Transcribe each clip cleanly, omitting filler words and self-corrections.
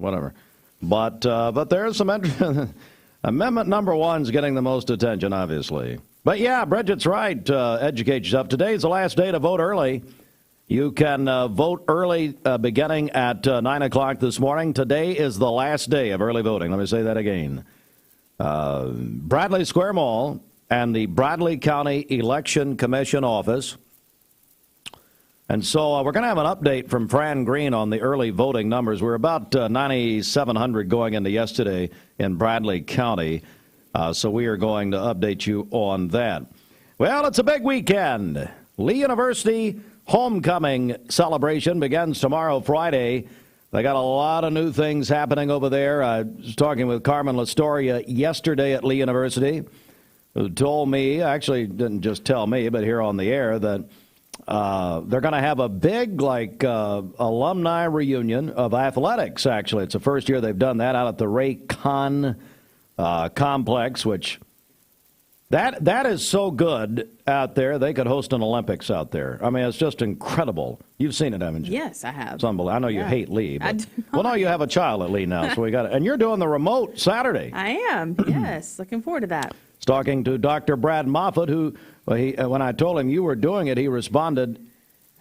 whatever. But there's some amendment number one's getting the most attention, obviously. But yeah, Bridget's right. Educate yourself. Today's the last day to vote early. You can vote early beginning at 9 o'clock this morning. Today is the last day of early voting. Let me say that again. Bradley Square Mall and the Bradley County Election Commission office. And so we're going to have an update from Fran Green on the early voting numbers. We're about 9,700 going into yesterday in Bradley County. So we are going to update you on that. Well, it's a big weekend. Lee University homecoming celebration begins tomorrow, Friday. They got a lot of new things happening over there. I was talking with Carmen Lastoria yesterday at Lee University, who told me, actually didn't just tell me, but here on the air, that they're going to have a big, alumni reunion of athletics, actually. It's the first year they've done that out at the Ray Kahn complex, which that is so good out there. They could host an Olympics out there. I mean, it's just incredible. You've seen it, haven't you? Yes, I have. It's unbelievable. I know you hate Lee. But, I do not. Well, no, you have a child at Lee now, so we got it. And you're doing the remote Saturday. I am, yes. Looking forward to that. I was talking to Dr. Brad Moffitt, who, when I told him you were doing it, he responded,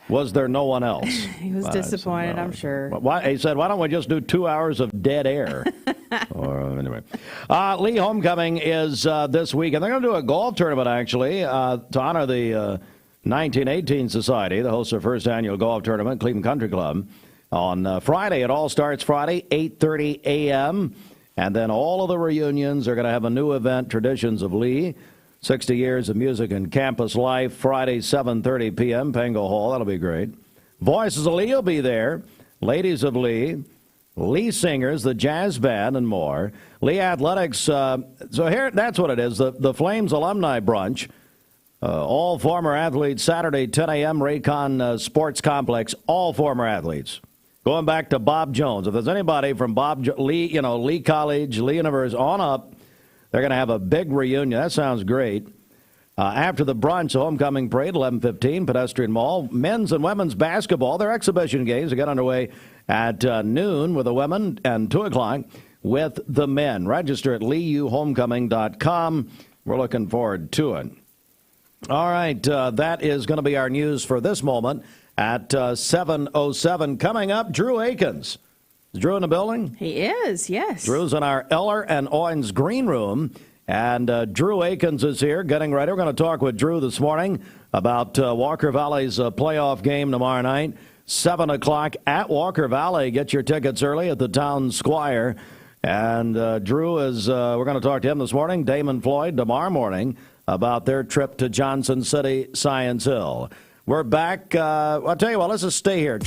"Was there no one else?" He was disappointed, I'm sure. He said, "Why don't we just do 2 hours of dead air?" Anyway, Lee Homecoming is this week, and they're going to do a golf tournament, actually, to honor the 1918 Society, the hosts their first annual golf tournament, Cleveland Country Club, on Friday. It all starts Friday, 8:30 a.m., and then all of the reunions are going to have a new event, Traditions of Lee, 60 years of music and campus life, Friday, 7:30 p.m., Pango Hall. That'll be great. Voices of Lee will be there. Ladies of Lee, Lee Singers, the jazz band, and more. Lee Athletics, so here, that's what it is, the Flames Alumni Brunch. All former athletes, Saturday, 10 a.m., Raycon Sports Complex, all former athletes. Going back to Bob Jones. If there's anybody from Lee, Lee College, Lee University, on up, they're going to have a big reunion. That sounds great. After the brunch, homecoming parade, 11:15, Pedestrian Mall. Men's and women's basketball, their exhibition games, get underway at noon with the women and 2 o'clock with the men. Register at leeuhomecoming.com. We're looking forward to it. All right, that is going to be our news for this moment at 7:07. Coming up, Drew Akins. Is Drew in the building? He is, yes. Drew's in our Eller and Owens green room, and Drew Akins is here getting ready. We're going to talk with Drew this morning about Walker Valley's playoff game tomorrow night, 7 o'clock at Walker Valley. Get your tickets early at the Town Squire. And Drew is, we're going to talk to him this morning, Damon Floyd tomorrow morning, about their trip to Johnson City, Science Hill. We're back. I'll tell you what, let's just stay here.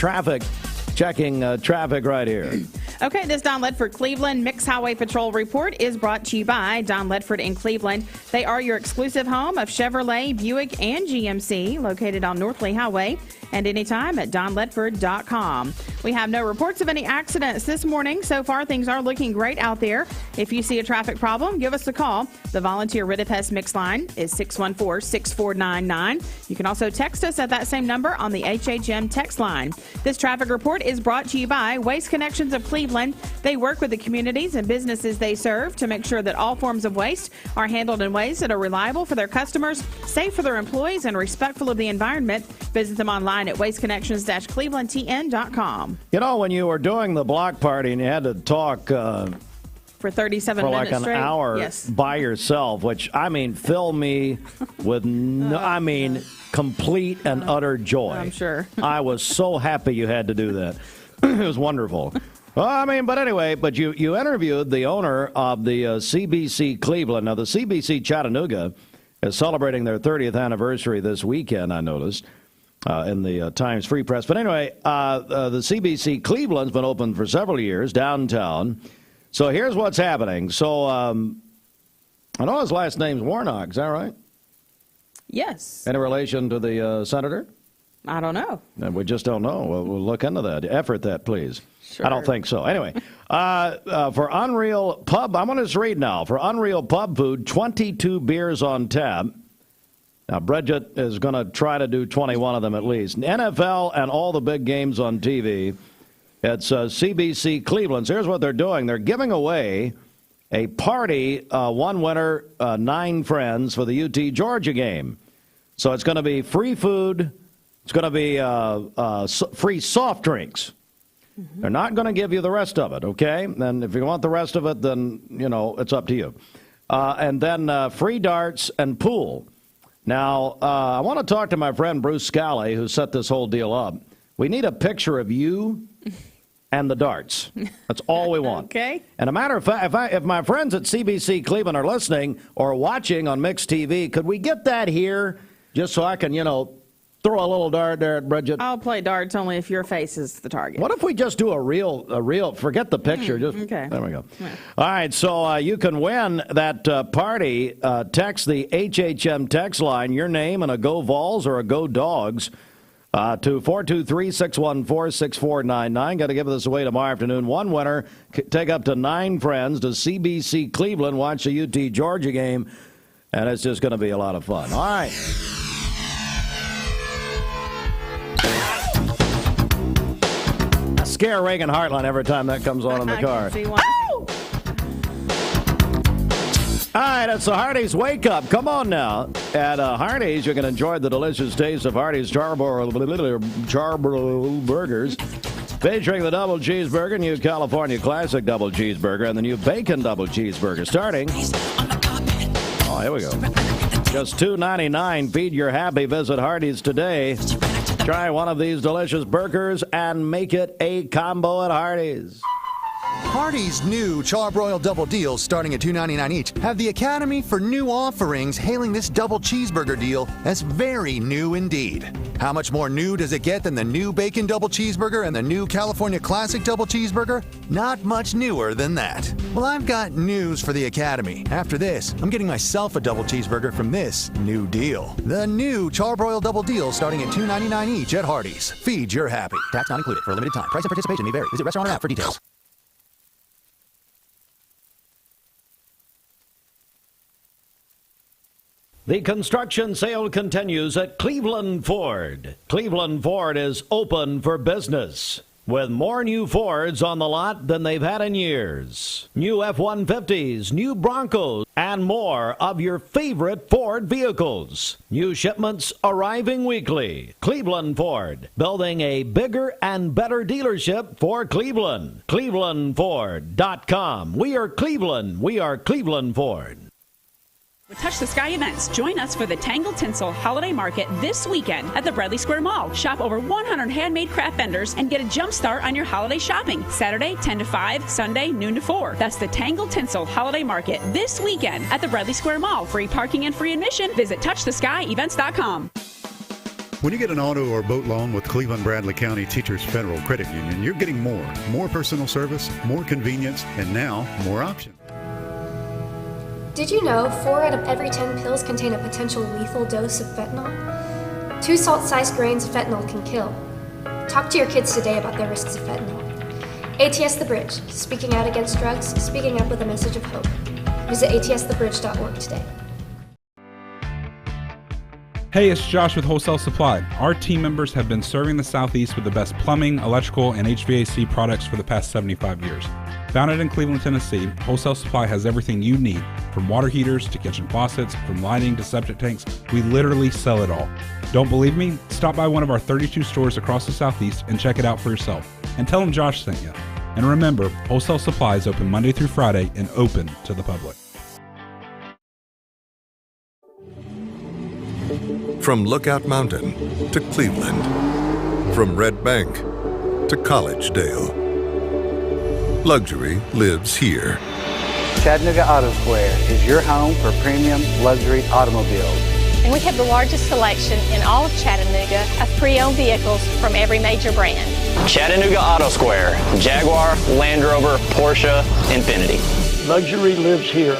Checking traffic right here. Okay, this Don Ledford Cleveland Mixed Highway Patrol report is brought to you by Don Ledford in Cleveland. They are your exclusive home of Chevrolet, Buick, and GMC, located on North Lee Highway, and anytime at donledford.com. We have no reports of any accidents this morning. So far, things are looking great out there. If you see a traffic problem, give us a call. The volunteer Ridipest mix line is 614-6499. You can also text us at that same number on the HHM text line. This traffic report is brought to you by Waste Connections of Cleveland. They work with the communities and businesses they serve to make sure that all forms of waste are handled in ways that are reliable for their customers, safe for their employees, and respectful of the environment. Visit them online at wasteconnections-clevelandtn.com. You know, when you were doing the block party and you had to talk for 37 minutes like an straight. hour Yes. by yourself, which, I mean, fill me with, complete and utter joy. I'm sure. I was so happy you had to do that. It was wonderful. Well, but you interviewed the owner of the CBC Cleveland. Now, the CBC Chattanooga is celebrating their 30th anniversary this weekend, I noticed, in the Times Free Press. But anyway, the CBC Cleveland's been open for several years downtown. So here's what's happening. So I know his last name's Warnock. Is that right? Yes. Any relation to the senator? I don't know. We just don't know. We'll look into that. Effort that, please. Sure. I don't think so. Anyway, for Unreal Pub, I'm going to just read now. For Unreal Pub Food, 22 beers on tap. Now, Bridget is going to try to do 21 of them at least. NFL and all the big games on TV. It's CBC Cleveland. So here's what they're doing. They're giving away a party, one winner, 9 friends for the UT Georgia game. So it's going to be free food. It's going to be free soft drinks. Mm-hmm. They're not going to give you the rest of it, okay? And if you want the rest of it, then, it's up to you. And then free darts and pool. Now, I want to talk to my friend Bruce Scally, who set this whole deal up. We need a picture of you and the darts. That's all we want. Okay. And a matter of fact, if my friends at CBC Cleveland are listening or watching on Mixed TV, could we get that here just so I can, throw a little dart there at Bridget? I'll play darts only if your face is the target. What if we just do a real, forget the picture. Okay. There we go. Yeah. All right, so you can win that party. Text the HHM text line, your name and a Go Vols or a Go Dogs, to 423-614-6499. Got to give this away tomorrow afternoon. One winner, take up to 9 friends to CBC Cleveland, watch the UT Georgia game, and it's just going to be a lot of fun. All right. I scare Reagan Hartline every time that comes on in the car. I can see why. All right, it's the Hardee's Wake Up. Come on now. At Hardee's, you can enjoy the delicious taste of Hardee's Charbroil burgers, featuring the double cheeseburger, new California classic double cheeseburger, and the new bacon double cheeseburger. Starting, oh, here we go. Just $2.99. Feed your happy. Visit Hardee's today. Try one of these delicious burgers and make it a combo at Hardee's. Hardee's new Charbroil Double Deals, starting at $2.99 each, have the Academy for New Offerings hailing this double cheeseburger deal as very new indeed. How much more new does it get than the new Bacon Double Cheeseburger and the new California Classic Double Cheeseburger? Not much newer than that. Well, I've got news for the Academy. After this, I'm getting myself a double cheeseburger from this new deal. The new Charbroil Double Deal, starting at $2.99 each at Hardee's. Feed your happy. Tax not included for a limited time. Price and participation may vary. Visit restaurant or app for details. The construction sale continues at Cleveland Ford. Cleveland Ford is open for business with more new Fords on the lot than they've had in years. New F-150s, new Broncos, and more of your favorite Ford vehicles. New shipments arriving weekly. Cleveland Ford, building a bigger and better dealership for Cleveland. ClevelandFord.com. We are Cleveland. We are Cleveland Ford. With Touch the Sky events, join us for the Tangle Tinsel Holiday Market this weekend at the Bradley Square Mall. Shop over 100 handmade craft vendors and get a jump start on your holiday shopping. Saturday, 10 to 5, Sunday, noon to 4. That's the Tangle Tinsel Holiday Market this weekend at the Bradley Square Mall. Free parking and free admission. Visit TouchTheSkyEvents.com. When you get an auto or boat loan with Cleveland Bradley County Teachers Federal Credit Union, you're getting more personal service, more convenience, and now more options. Did you know 4 out of every 10 pills contain a potential lethal dose of fentanyl? 2 salt-sized grains of fentanyl can kill. Talk to your kids today about the risks of fentanyl. ATS The Bridge, speaking out against drugs, speaking up with a message of hope. Visit atsthebridge.org today. Hey, it's Josh with Wholesale Supply. Our team members have been serving the Southeast with the best plumbing, electrical, and HVAC products for the past 75 years. Founded in Cleveland, Tennessee, Wholesale Supply has everything you need, from water heaters to kitchen faucets, from lighting to septic tanks. We literally sell it all. Don't believe me? Stop by one of our 32 stores across the Southeast and check it out for yourself. And tell them Josh sent you. And remember, Wholesale Supply is open Monday through Friday and open to the public. From Lookout Mountain to Cleveland, from Red Bank to Collegedale, luxury lives here. Chattanooga Auto Square is your home for premium luxury automobiles. And we have the largest selection in all of Chattanooga of pre-owned vehicles from every major brand. Chattanooga Auto Square, Jaguar, Land Rover, Porsche, Infiniti. Luxury lives here.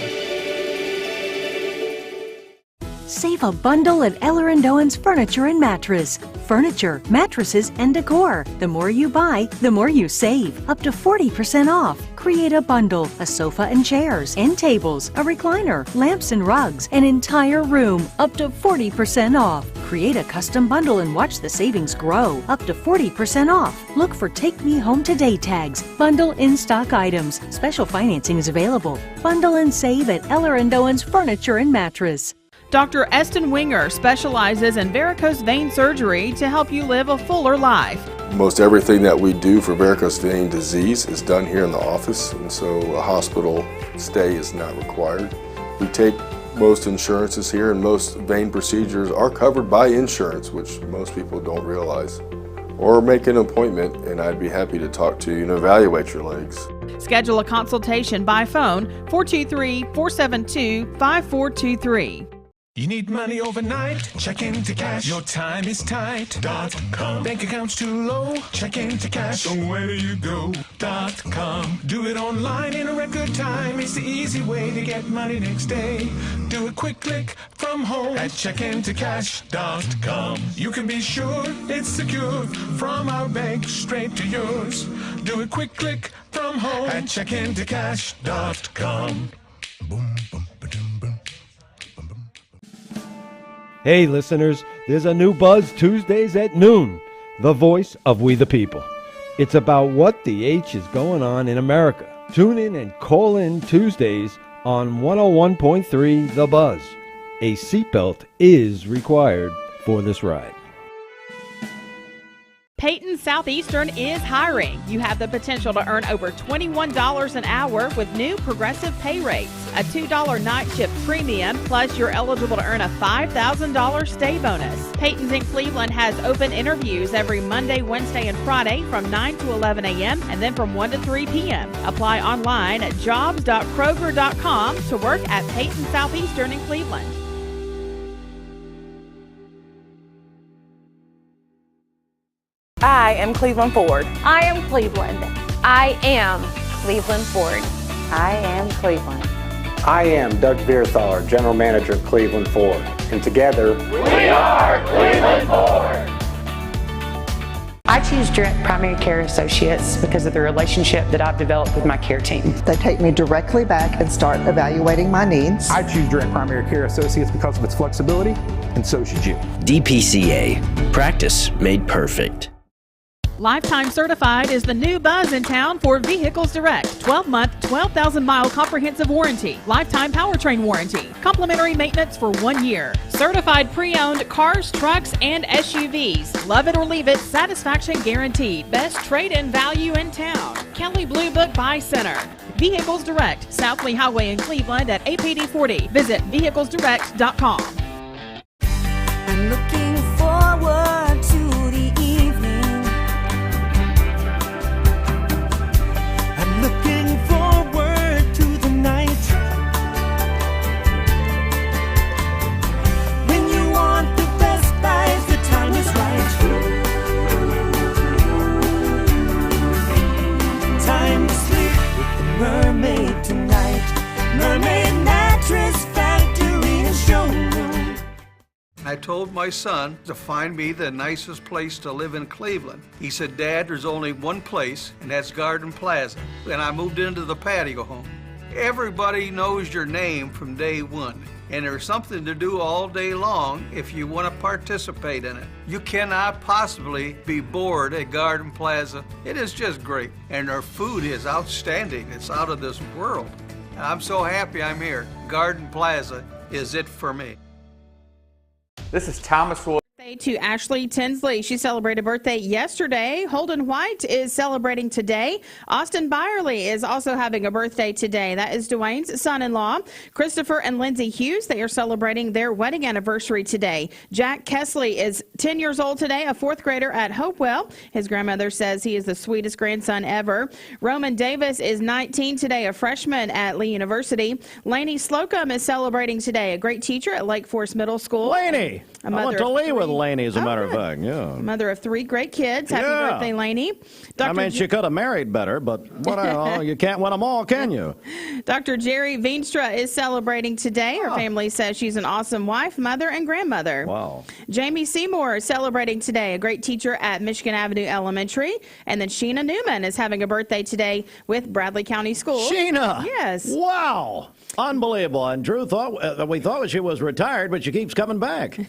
Save a bundle at Eller & Owen's Furniture and Mattress. Furniture, mattresses, and decor. The more you buy, the more you save. Up to 40% off. Create a bundle, a sofa and chairs, end tables, a recliner, lamps and rugs, an entire room. Up to 40% off. Create a custom bundle and watch the savings grow. Up to 40% off. Look for Take Me Home Today tags. Bundle in-stock items. Special financing is available. Bundle and save at Eller & Owen's Furniture and Mattress. Dr. Eston Winger specializes in varicose vein surgery to help you live a fuller life. Most everything that we do for varicose vein disease is done here in the office, and so a hospital stay is not required. We take most insurances here, and most vein procedures are covered by insurance, which most people don't realize. Or make an appointment, and I'd be happy to talk to you and evaluate your legs. Schedule a consultation by phone, 423-472-5423. You need money overnight? Check into cash. Your time is tight.com. Bank accounts too low? Check into cash. So where do you go.com? Do it online in a record time. It's the easy way to get money next day. Do a quick click from home at checkintocash.com. You can be sure it's secure from our bank straight to yours. Do a quick click from home at checkintocash.com. Boom, boom, ba-dum, boom. Hey listeners, there's a new buzz Tuesdays at noon, the voice of We the People. It's about what the H is going on in America. Tune in and call in Tuesdays on 101.3 The Buzz. A seatbelt is required for this ride. Peyton Southeastern is hiring. You have the potential to earn over $21 an hour with new progressive pay rates. A $2 night shift premium, plus you're eligible to earn a $5,000 stay bonus. Peyton's in Cleveland has open interviews every Monday, Wednesday, and Friday from 9 to 11 a.m. and then from 1 to 3 p.m. Apply online at jobs.kroger.com to work at Peyton Southeastern in Cleveland. I am Cleveland Ford. I am Cleveland. I am Cleveland Ford. I am Cleveland. I am Doug Vierthaler, General Manager of Cleveland Ford. And together, we are Cleveland Ford. I choose Direct Primary Care Associates because of the relationship that I've developed with my care team. They take me directly back and start evaluating my needs. I choose Direct Primary Care Associates because of its flexibility, and so should you. DPCA. Practice made perfect. Lifetime Certified is the new buzz in town for Vehicles Direct. 12-month, 12,000-mile comprehensive warranty. Lifetime powertrain warranty. Complimentary maintenance for 1 year. Certified pre-owned cars, trucks, and SUVs. Love it or leave it, satisfaction guaranteed. Best trade-in value in town. Kelley Blue Book Buy Center. Vehicles Direct, South Lee Highway in Cleveland at APD 40. Visit vehiclesdirect.com. I'm looking forward to the evening. Looking forward to the night when you want the best buys, the time is right. Time to sleep with the mermaid tonight. Mermaid Mattress Factory and Showroom. I told my son to find me the nicest place to live in Cleveland. He said, Dad, there's only one place, and that's Garden Plaza. And I moved into the patio home. Everybody knows your name from day one, and there's something to do all day long if you want to participate in it. You cannot possibly be bored at Garden Plaza. It is just great, and their food is outstanding. It's out of this world. I'm so happy I'm here. Garden Plaza is it for me. This is Thomas Williams. To Ashley Tinsley. She celebrated birthday yesterday. Holden White is celebrating today. Austin Byerly is also having a birthday today. That is Dwayne's son-in-law. Christopher and Lindsay Hughes, they are celebrating their wedding anniversary today. Jack Kesley is 10 years old today, a fourth grader at Hopewell. His grandmother says he is the sweetest grandson ever. Roman Davis is 19 today, a freshman at Lee University. Lainey Slocum is celebrating today, a great teacher at Lake Forest Middle School. Lainey! I went to Lee with Lainey. Laney, as a matter of fact. Yeah. Mother of 3 great kids. Happy birthday, Laney. She could have married better, but you can't win them all, can you? Dr. Jerry Veenstra is celebrating today. Her family says she's an awesome wife, mother, and grandmother. Wow. Jamie Seymour is celebrating today, a great teacher at Michigan Avenue Elementary. And then Sheena Newman is having a birthday today with Bradley County Schools. Sheena! Yes. Wow. Unbelievable. And Drew thought we thought she was retired, but she keeps coming back.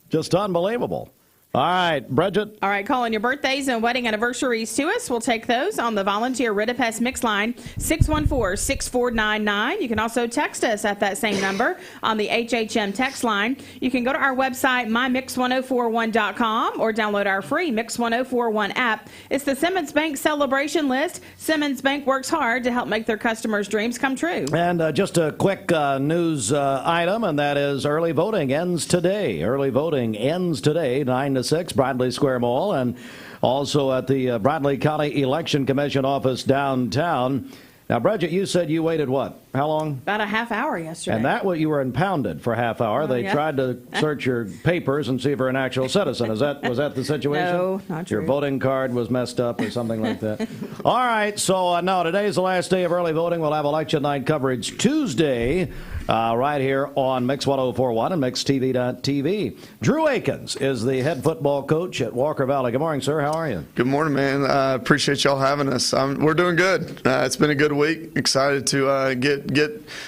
just unbelievable. All right, Bridget. All right, call in your birthdays and wedding anniversaries to us. We'll take those on the volunteer Ridipest Mix line, 614-6499. You can also text us at that same number on the HHM text line. You can go to our website, mymix1041.com, or download our free Mix 1041 app. It's the Simmons Bank celebration list. Simmons Bank works hard to help make their customers' dreams come true. And just a quick news item, and that is early voting ends today. Early voting ends today, 9 to 6, Bradley Square Mall, and also at the Bradley County Election Commission office downtown. Now, Bridget, you said you waited what? How long? About a half hour yesterday. And that you were impounded for a half hour. They tried to search your papers and see if you're an actual citizen. Was that the situation? No, not true. Your voting card was messed up or something like that. All right, so no, today's the last day of early voting. We'll have election night coverage Tuesday. Right here on Mix 1041 and MixTV.tv. Drew Akins is the head football coach at Walker Valley. Good morning, sir. How are you? Good morning, man. Appreciate y'all having us. We're doing good. It's been a good week. Excited to get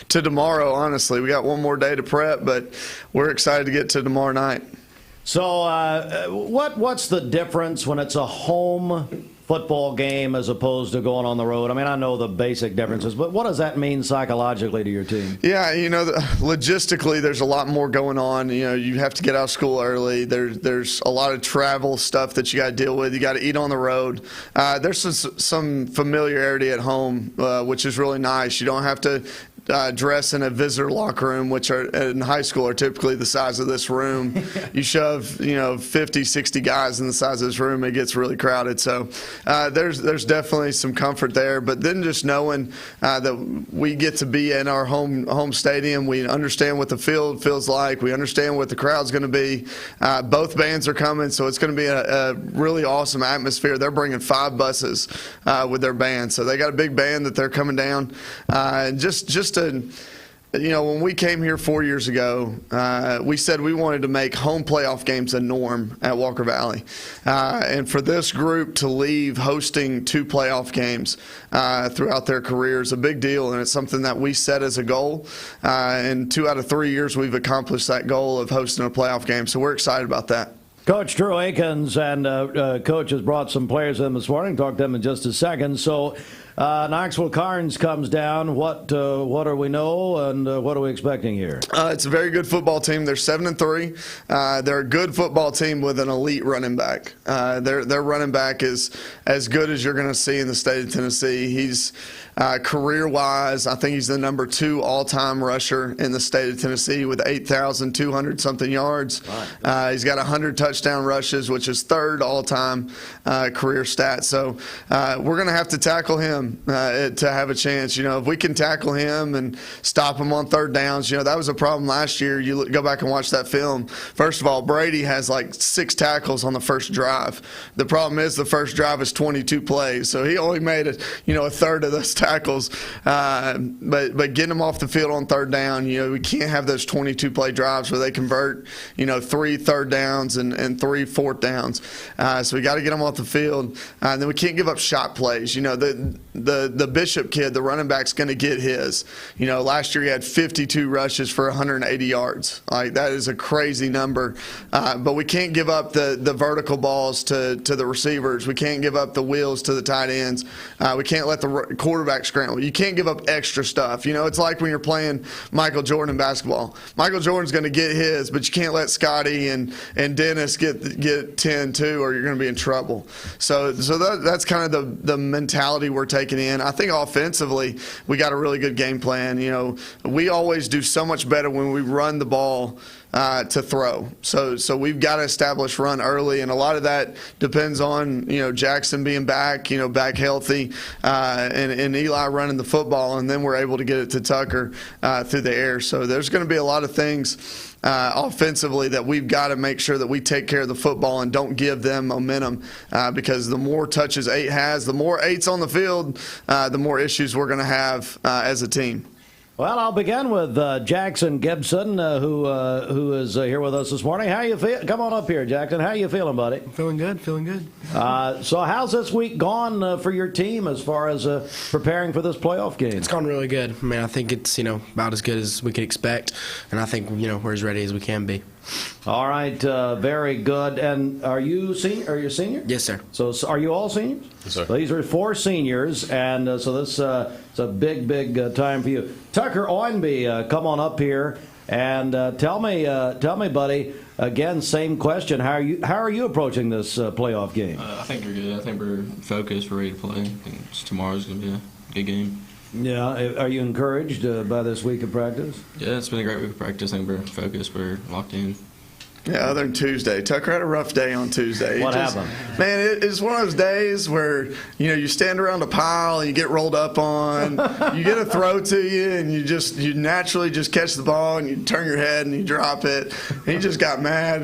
to tomorrow, honestly. We got one more day to prep, but we're excited to get to tomorrow night. So what's the difference when it's a home football game as opposed to going on the road? I mean, I know the basic differences, but what does that mean psychologically to your team? Yeah, logistically, there's a lot more going on. You have to get out of school early. There's a lot of travel stuff that you got to deal with. You got to eat on the road. There's some familiarity at home, which is really nice. You don't have to dress in a visitor locker room, which in high school are typically the size of this room. You shove 50, 60 guys in the size of this room, it gets really crowded. So there's definitely some comfort there. But then just knowing that we get to be in our home stadium, we understand what the field feels like, we understand what the crowd's going to be. Both bands are coming, so it's going to be a really awesome atmosphere. They're bringing 5 buses with their band, so they got a big band that they're coming down. When we came here 4 years ago, we said we wanted to make home playoff games a norm at Walker Valley. And for this group to leave hosting 2 playoff games throughout their career is a big deal, and it's something that we set as a goal. And 2 out of 3 years, we've accomplished that goal of hosting a playoff game, so we're excited about that. Coach Drew Akins and Coach has brought some players in this morning. Talk to them in just a second. So Knoxville Carnes comes down. What do we know, and what are we expecting here? It's a very good football team. They're 7-3. They're a good football team with an elite running back. Their running back is as good as you're going to see in the state of Tennessee. He's career-wise, I think he's the number 2 all-time rusher in the state of Tennessee with 8,200-something yards. He's got 100 touchdown rushes, which is 3rd all-time career stat. So we're going to have to tackle him to have a chance. If we can tackle him and stop him on 3rd downs, that was a problem last year. You go back and watch that film. First of all, Brady has like 6 tackles on the first drive. The problem is the first drive is 22 plays, so he only made a 1/3 of those tackles. But getting them off the field on 3rd down, we can't have those 22 play drives where they convert 3 3rd downs and 3 4th downs. So we got to get them off the field. And then we can't give up shot plays. The Bishop kid, the running back's going to get his. Last year he had 52 rushes for 180 yards. That is a crazy number. But we can't give up the vertical balls to the receivers. We can't give up the wheels to the tight ends. We can't let the quarterback scramble. You can't give up extra stuff. It's like when you're playing Michael Jordan in basketball. Michael Jordan's going to get his, but you can't let Scotty and Dennis get 10 too, or you're going to be in trouble. So that's kind of the mentality we're taking in. I think offensively we got a really good game plan. We always do so much better when we run the ball to throw. So we've got to establish run early, and a lot of that depends on Jackson being back, back healthy, and Eli running the football, and then we're able to get it to Tucker through the air. So there's going to be a lot of things offensively that we've got to make sure that we take care of the football and don't give them momentum, because the more touches 8 has, the more 8's on the field, the more issues we're going to have as a team. Well, I'll begin with Jackson Gibson, who is here with us this morning. How you feel? Come on up here, Jackson. How you feeling, buddy? Feeling good. So how's this week gone for your team as far as preparing for this playoff game? It's gone really good. I mean, I think it's about as good as we could expect, and I think we're as ready as we can be. All right, very good. And are you senior? Are you a senior? Yes, sir. So are you all seniors? Yes, sir. These are 4 seniors, and so this is a big time for you. Tucker Oinby, come on up here and tell me, buddy. Again, same question. How are you approaching this playoff game? I think we're good. I think we're focused. We're ready to play. I think tomorrow's going to be a good game. Yeah. Are you encouraged by this week of practice? Yeah, it's been a great week of practice. I think we're focused. We're locked in. Yeah, other than Tuesday. Tucker had a rough day on Tuesday. What happened? Man, it's one of those days where, you stand around a pile and you get rolled up on, you get a throw to you, and you naturally just catch the ball and you turn your head and you drop it. And he just got mad,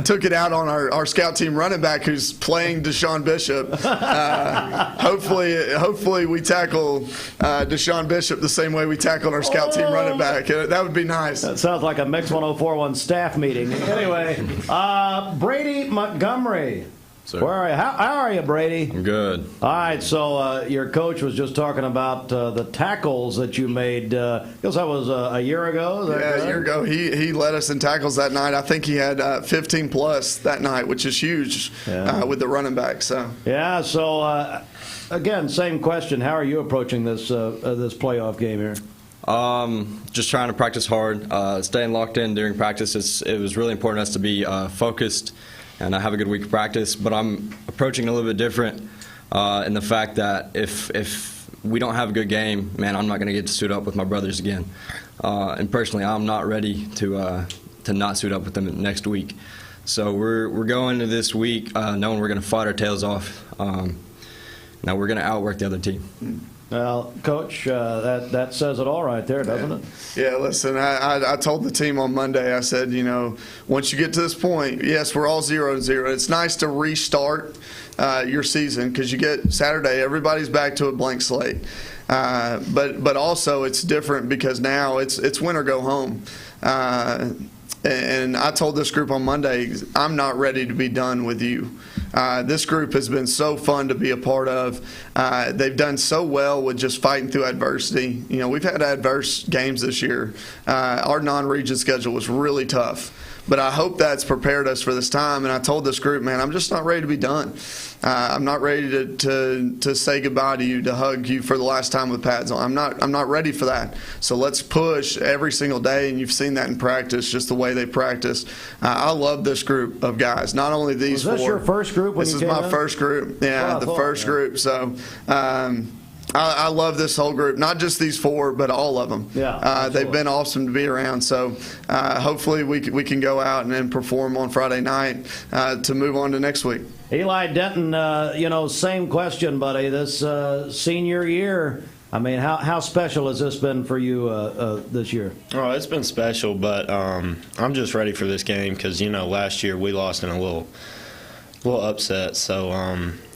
took it out on our scout team running back who's playing Deshaun Bishop. Hopefully we tackle Deshaun Bishop the same way we tackled our scout team running back. That would be nice. That sounds like a Mix 1041 staff meeting. Anyway, Brady Montgomery. Sir. Where are you? How are you, Brady? I'm good. All right, so your coach was just talking about the tackles that you made. I guess that was a year ago. A year ago. He led us in tackles that night. I think he had 15 plus that night, which is huge with the running back. So again, same question. How are you approaching this playoff game here? Just trying to practice hard, staying locked in during practice. It was really important to us to be focused and have a good week of practice. But I'm approaching a little bit different in the fact that if we don't have a good game, man, I'm not going to get to suit up with my brothers again. And personally, I'm not ready to not suit up with them next week. So we're going to this week knowing we're going to fight our tails off. Now we're going to outwork the other team. Well, Coach, that says it all right there, doesn't it? Yeah, listen, I told the team on Monday, I said, once you get to this point, yes, we're all 0-0. It's nice to restart your season because you get Saturday, everybody's back to a blank slate. But also it's different because now it's win or go home. And I told this group on Monday, I'm not ready to be done with you. This group has been so fun to be a part of. They've done so well with just fighting through adversity. We've had adverse games this year. Our non-region schedule was really tough. But I hope that's prepared us for this time. And I told this group, man, I'm just not ready to be done. I'm not ready to say goodbye to you, to hug you for the last time with pads on. I'm not ready for that. So let's push every single day, and you've seen that in practice, just the way they practice. I love this group of guys. Not only these four. Was this your first group when you came in? This is my first group. Yeah, the first group. So. I love this whole group, not just these 4, but all of them. Yeah, they've been awesome to be around. So hopefully we can go out and then perform on Friday night to move on to next week. Eli Denton, same question, buddy. This senior year, I mean, how special has this been for you this year? Oh, it's been special, but I'm just ready for this game because, last year we lost in a little upset. So,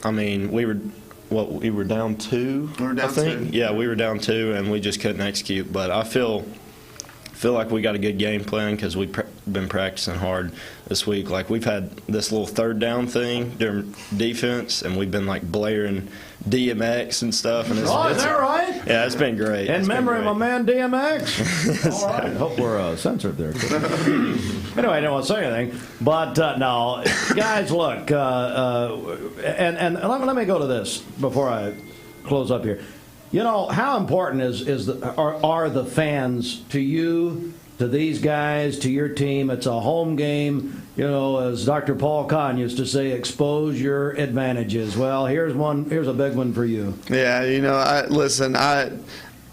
I mean, we were down 2. We were down 2. Yeah, we were down 2, and we just couldn't execute. But I feel like we got a good game plan because we've been practicing hard this week. Like, we've had this little third down thing during defense, and we've been, blaring DMX and stuff. And is that right? Yeah, it's been great. In memory of my man DMX? All right. Hope we're censored there. Anyway, I don't want to say anything. But, no, guys, look, and let me go to this before I close up here. How important are the fans to you, to these guys, to your team? It's a home game. As Dr. Paul Kahn used to say, expose your advantages. Well, here's a big one for you. Yeah,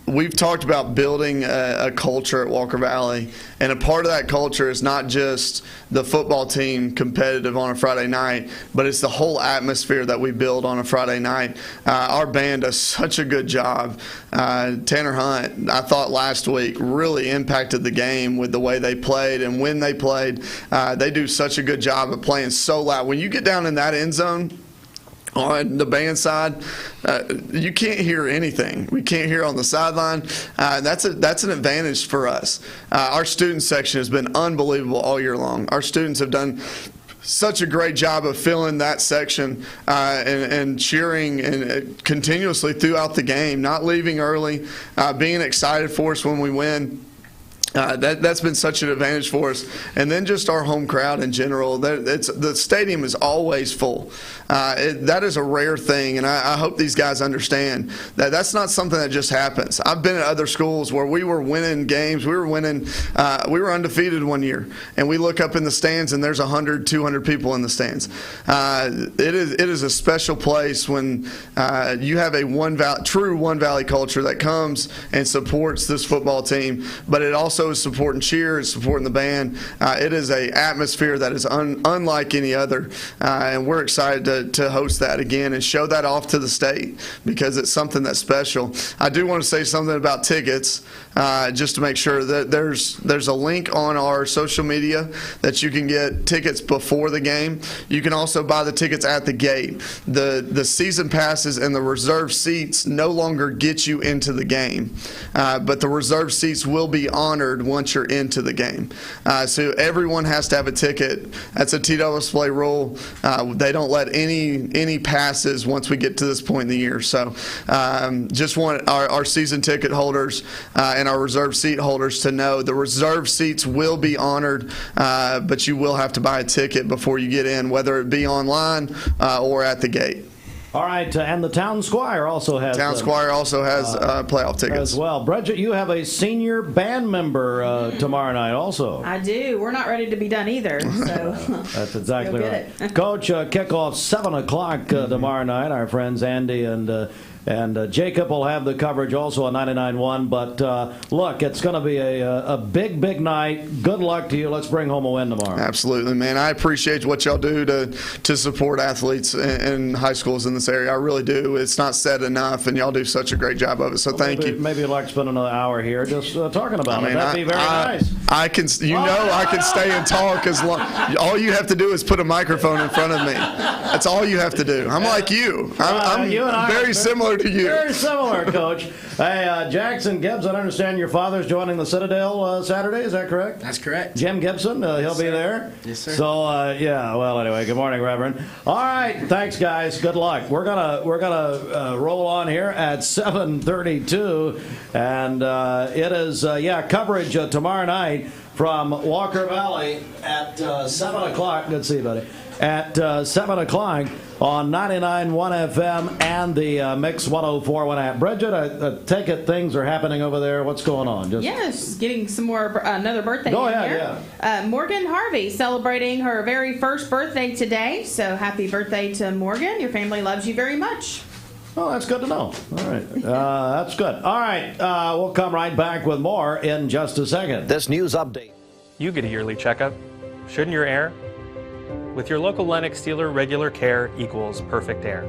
we've talked about building a culture at Walker Valley, and a part of that culture is not just the football team competitive on a Friday night, but it's the whole atmosphere that we build on a Friday night. Our band does such a good job. Tanner Hunt, I thought last week, really impacted the game with the way they played and when they played. They do such a good job of playing so loud. When you get down in that end zone, on the band side, you can't hear anything. We can't hear on the sideline. That's an advantage for us. Our student section has been unbelievable all year long. Our students have done such a great job of filling that section and cheering and continuously throughout the game, not leaving early, being excited for us when we win. That's been such an advantage for us. And then just our home crowd in general. The stadium is always full. That is a rare thing, and I hope these guys understand that that's not something that just happens. I've been at other schools where we were winning games. We were undefeated one year, and we look up in the stands, and there's 100, 200 people in the stands. It is a special place when you have a true One Valley culture that comes and supports this football team, but it also is supporting cheer, it's supporting the band. It is an atmosphere that is unlike any other, and we're excited to host that again and show that off to the state because it's something that's special. I do want to say something about tickets, just to make sure that there's a link on our social media that you can get tickets before the game. You can also buy the tickets at the gate. The season passes and the reserved seats no longer get you into the game, but the reserved seats will be honored once you're into the game. So everyone has to have a ticket. That's a TSSA rule. They don't let any passes once we get to this point in the year. So just want our season ticket holders and our reserve seat holders to know the reserve seats will be honored, but you will have to buy a ticket before you get in, whether it be online or at the gate. All right, and the Town Squire also has playoff tickets as well. Bridget, you have a senior band member tomorrow night also. I do. We're not ready to be done either. So that's exactly right. Coach, kickoff 7 o'clock tomorrow night. Our friends Andy and Jacob will have the coverage also on 99.1. But look, it's going to be a big night. Good luck to you. Let's bring home a win tomorrow. Absolutely, man. I appreciate what y'all do to support athletes in high schools in this area. I really do. It's not said enough, and y'all do such a great job of it. So thank you. Maybe you'd like to spend another hour here just talking about it. That'd be very nice. I can stay and talk as long. All you have to do is put a microphone in front of me. That's all you have to do. I'm like you. I'm very similar to you. Very similar, Coach. Hey, Jackson Gibbs, I understand your father's joining the Citadel Saturday. Is that correct? That's correct. Jim Gibson, he'll be there. Yes, sir. So, well, anyway, good morning, Reverend. All right, thanks, guys. Good luck. We're gonna roll on here at 7:32, and it is coverage tomorrow night from Walker Valley at 7 o'clock. Good to see you, buddy. At 7 o'clock on 99.1 FM and the Mix 104.1 app. Bridget, I take it things are happening over there. What's going on? Yes, getting some more, another birthday. Go ahead, yeah. Morgan Harvey celebrating her very first birthday today. So happy birthday to Morgan. Your family loves you very much. Oh, that's good to know. All right. That's good. All right. We'll come right back with more in just a second. This news update. You get a yearly checkup. Shouldn't your air? With your local Lennox dealer, regular care equals perfect air.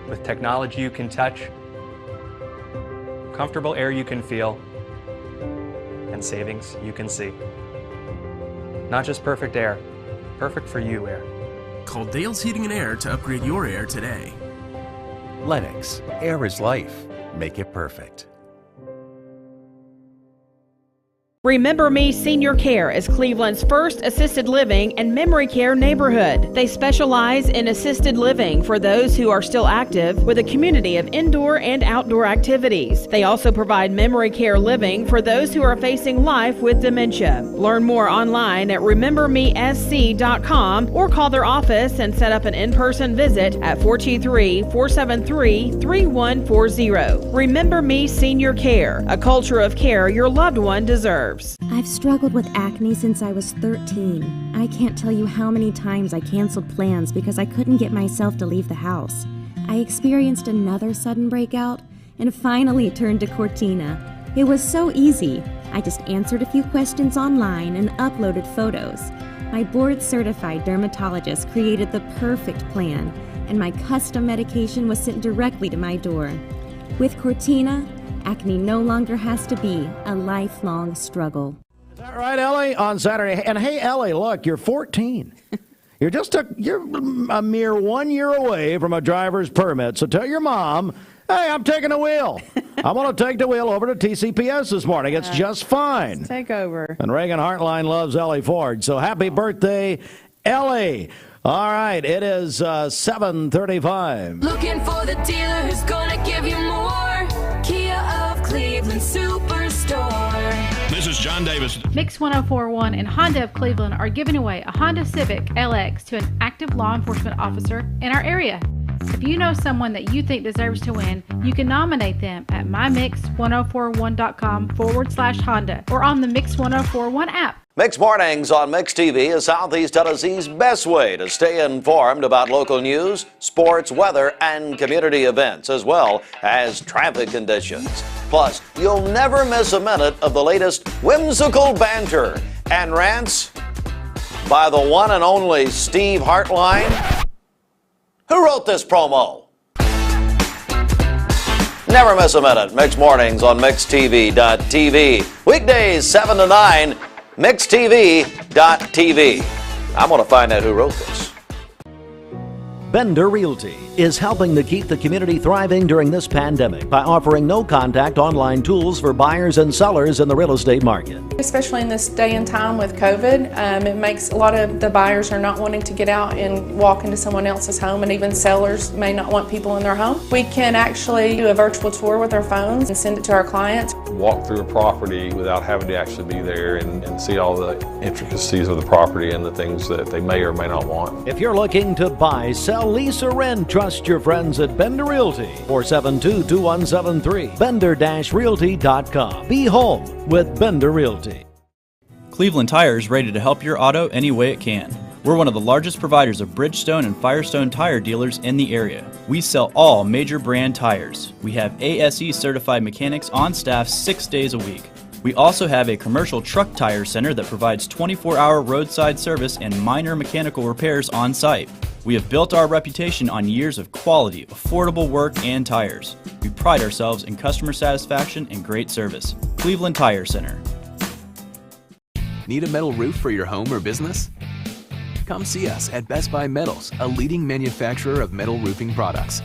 With technology you can touch, comfortable air you can feel, and savings you can see. Not just perfect air, perfect for you air. Call Dale's Heating and Air to upgrade your air today. Lennox, air is life. Make it perfect. Remember Me Senior Care is Cleveland's first assisted living and memory care neighborhood. They specialize in assisted living for those who are still active with a community of indoor and outdoor activities. They also provide memory care living for those who are facing life with dementia. Learn more online at remembermesc.com or call their office and set up an in-person visit at 423-473-3140. Remember Me Senior Care, a culture of care your loved one deserves. I've struggled with acne since I was 13. I can't tell you how many times I canceled plans because I couldn't get myself to leave the house. I experienced another sudden breakout, and finally turned to Cortina. It was so easy. I just answered a few questions online and uploaded photos. My board-certified dermatologist created the perfect plan, and my custom medication was sent directly to my door. With Cortina, acne no longer has to be a lifelong struggle. Is that right, Ellie? On Saturday. And hey, Ellie, look, you're 14. You're a mere 1 year away from a driver's permit. So tell your mom, hey, I'm taking the wheel. I'm going to take the wheel over to TCPS this morning. It's just fine. Take over. And Reagan Hartline loves Ellie Ford. So happy birthday, Ellie. All right, it is 7:35. Looking for the dealer who's going to give you more. Kia of Cleveland Superstore. This is John Davis. Mix 1041 and Honda of Cleveland are giving away a Honda Civic LX to an active law enforcement officer in our area. If you know someone that you think deserves to win, you can nominate them at mymix1041.com/Honda or on the Mix 1041 app. Mix Mornings on Mix TV is Southeast Tennessee's best way to stay informed about local news, sports, weather, and community events, as well as traffic conditions. Plus, you'll never miss a minute of the latest whimsical banter and rants by the one and only Steve Hartline. Who wrote this promo? Never miss a minute. Mix Mornings on MixTV.tv. Weekdays 7 to 9. MixTV.tv. I'm going to find out who wrote this. Bender Realty is helping to keep the community thriving during this pandemic by offering no-contact online tools for buyers and sellers in the real estate market. Especially in this day and time with COVID, it makes a lot of the buyers are not wanting to get out and walk into someone else's home, and even sellers may not want people in their home. We can actually do a virtual tour with our phones and send it to our clients. Walk through a property without having to actually be there and see all the intricacies of the property and the things that they may or may not want. If you're looking to buy, sell, lease, or rent, trust your friends at Bender Realty. 472-2173. Bender-Realty.com. Be home with Bender Realty. Cleveland Tire is ready to help your auto any way it can. We're one of the largest providers of Bridgestone and Firestone tire dealers in the area. We sell all major brand tires. We have ASE certified mechanics on staff 6 days a week. We also have a commercial truck tire center that provides 24-hour roadside service and minor mechanical repairs on site. We have built our reputation on years of quality, affordable work, and tires. We pride ourselves in customer satisfaction and great service. Cleveland Tire Center. Need a metal roof for your home or business? Come see us at Best Buy Metals, a leading manufacturer of metal roofing products.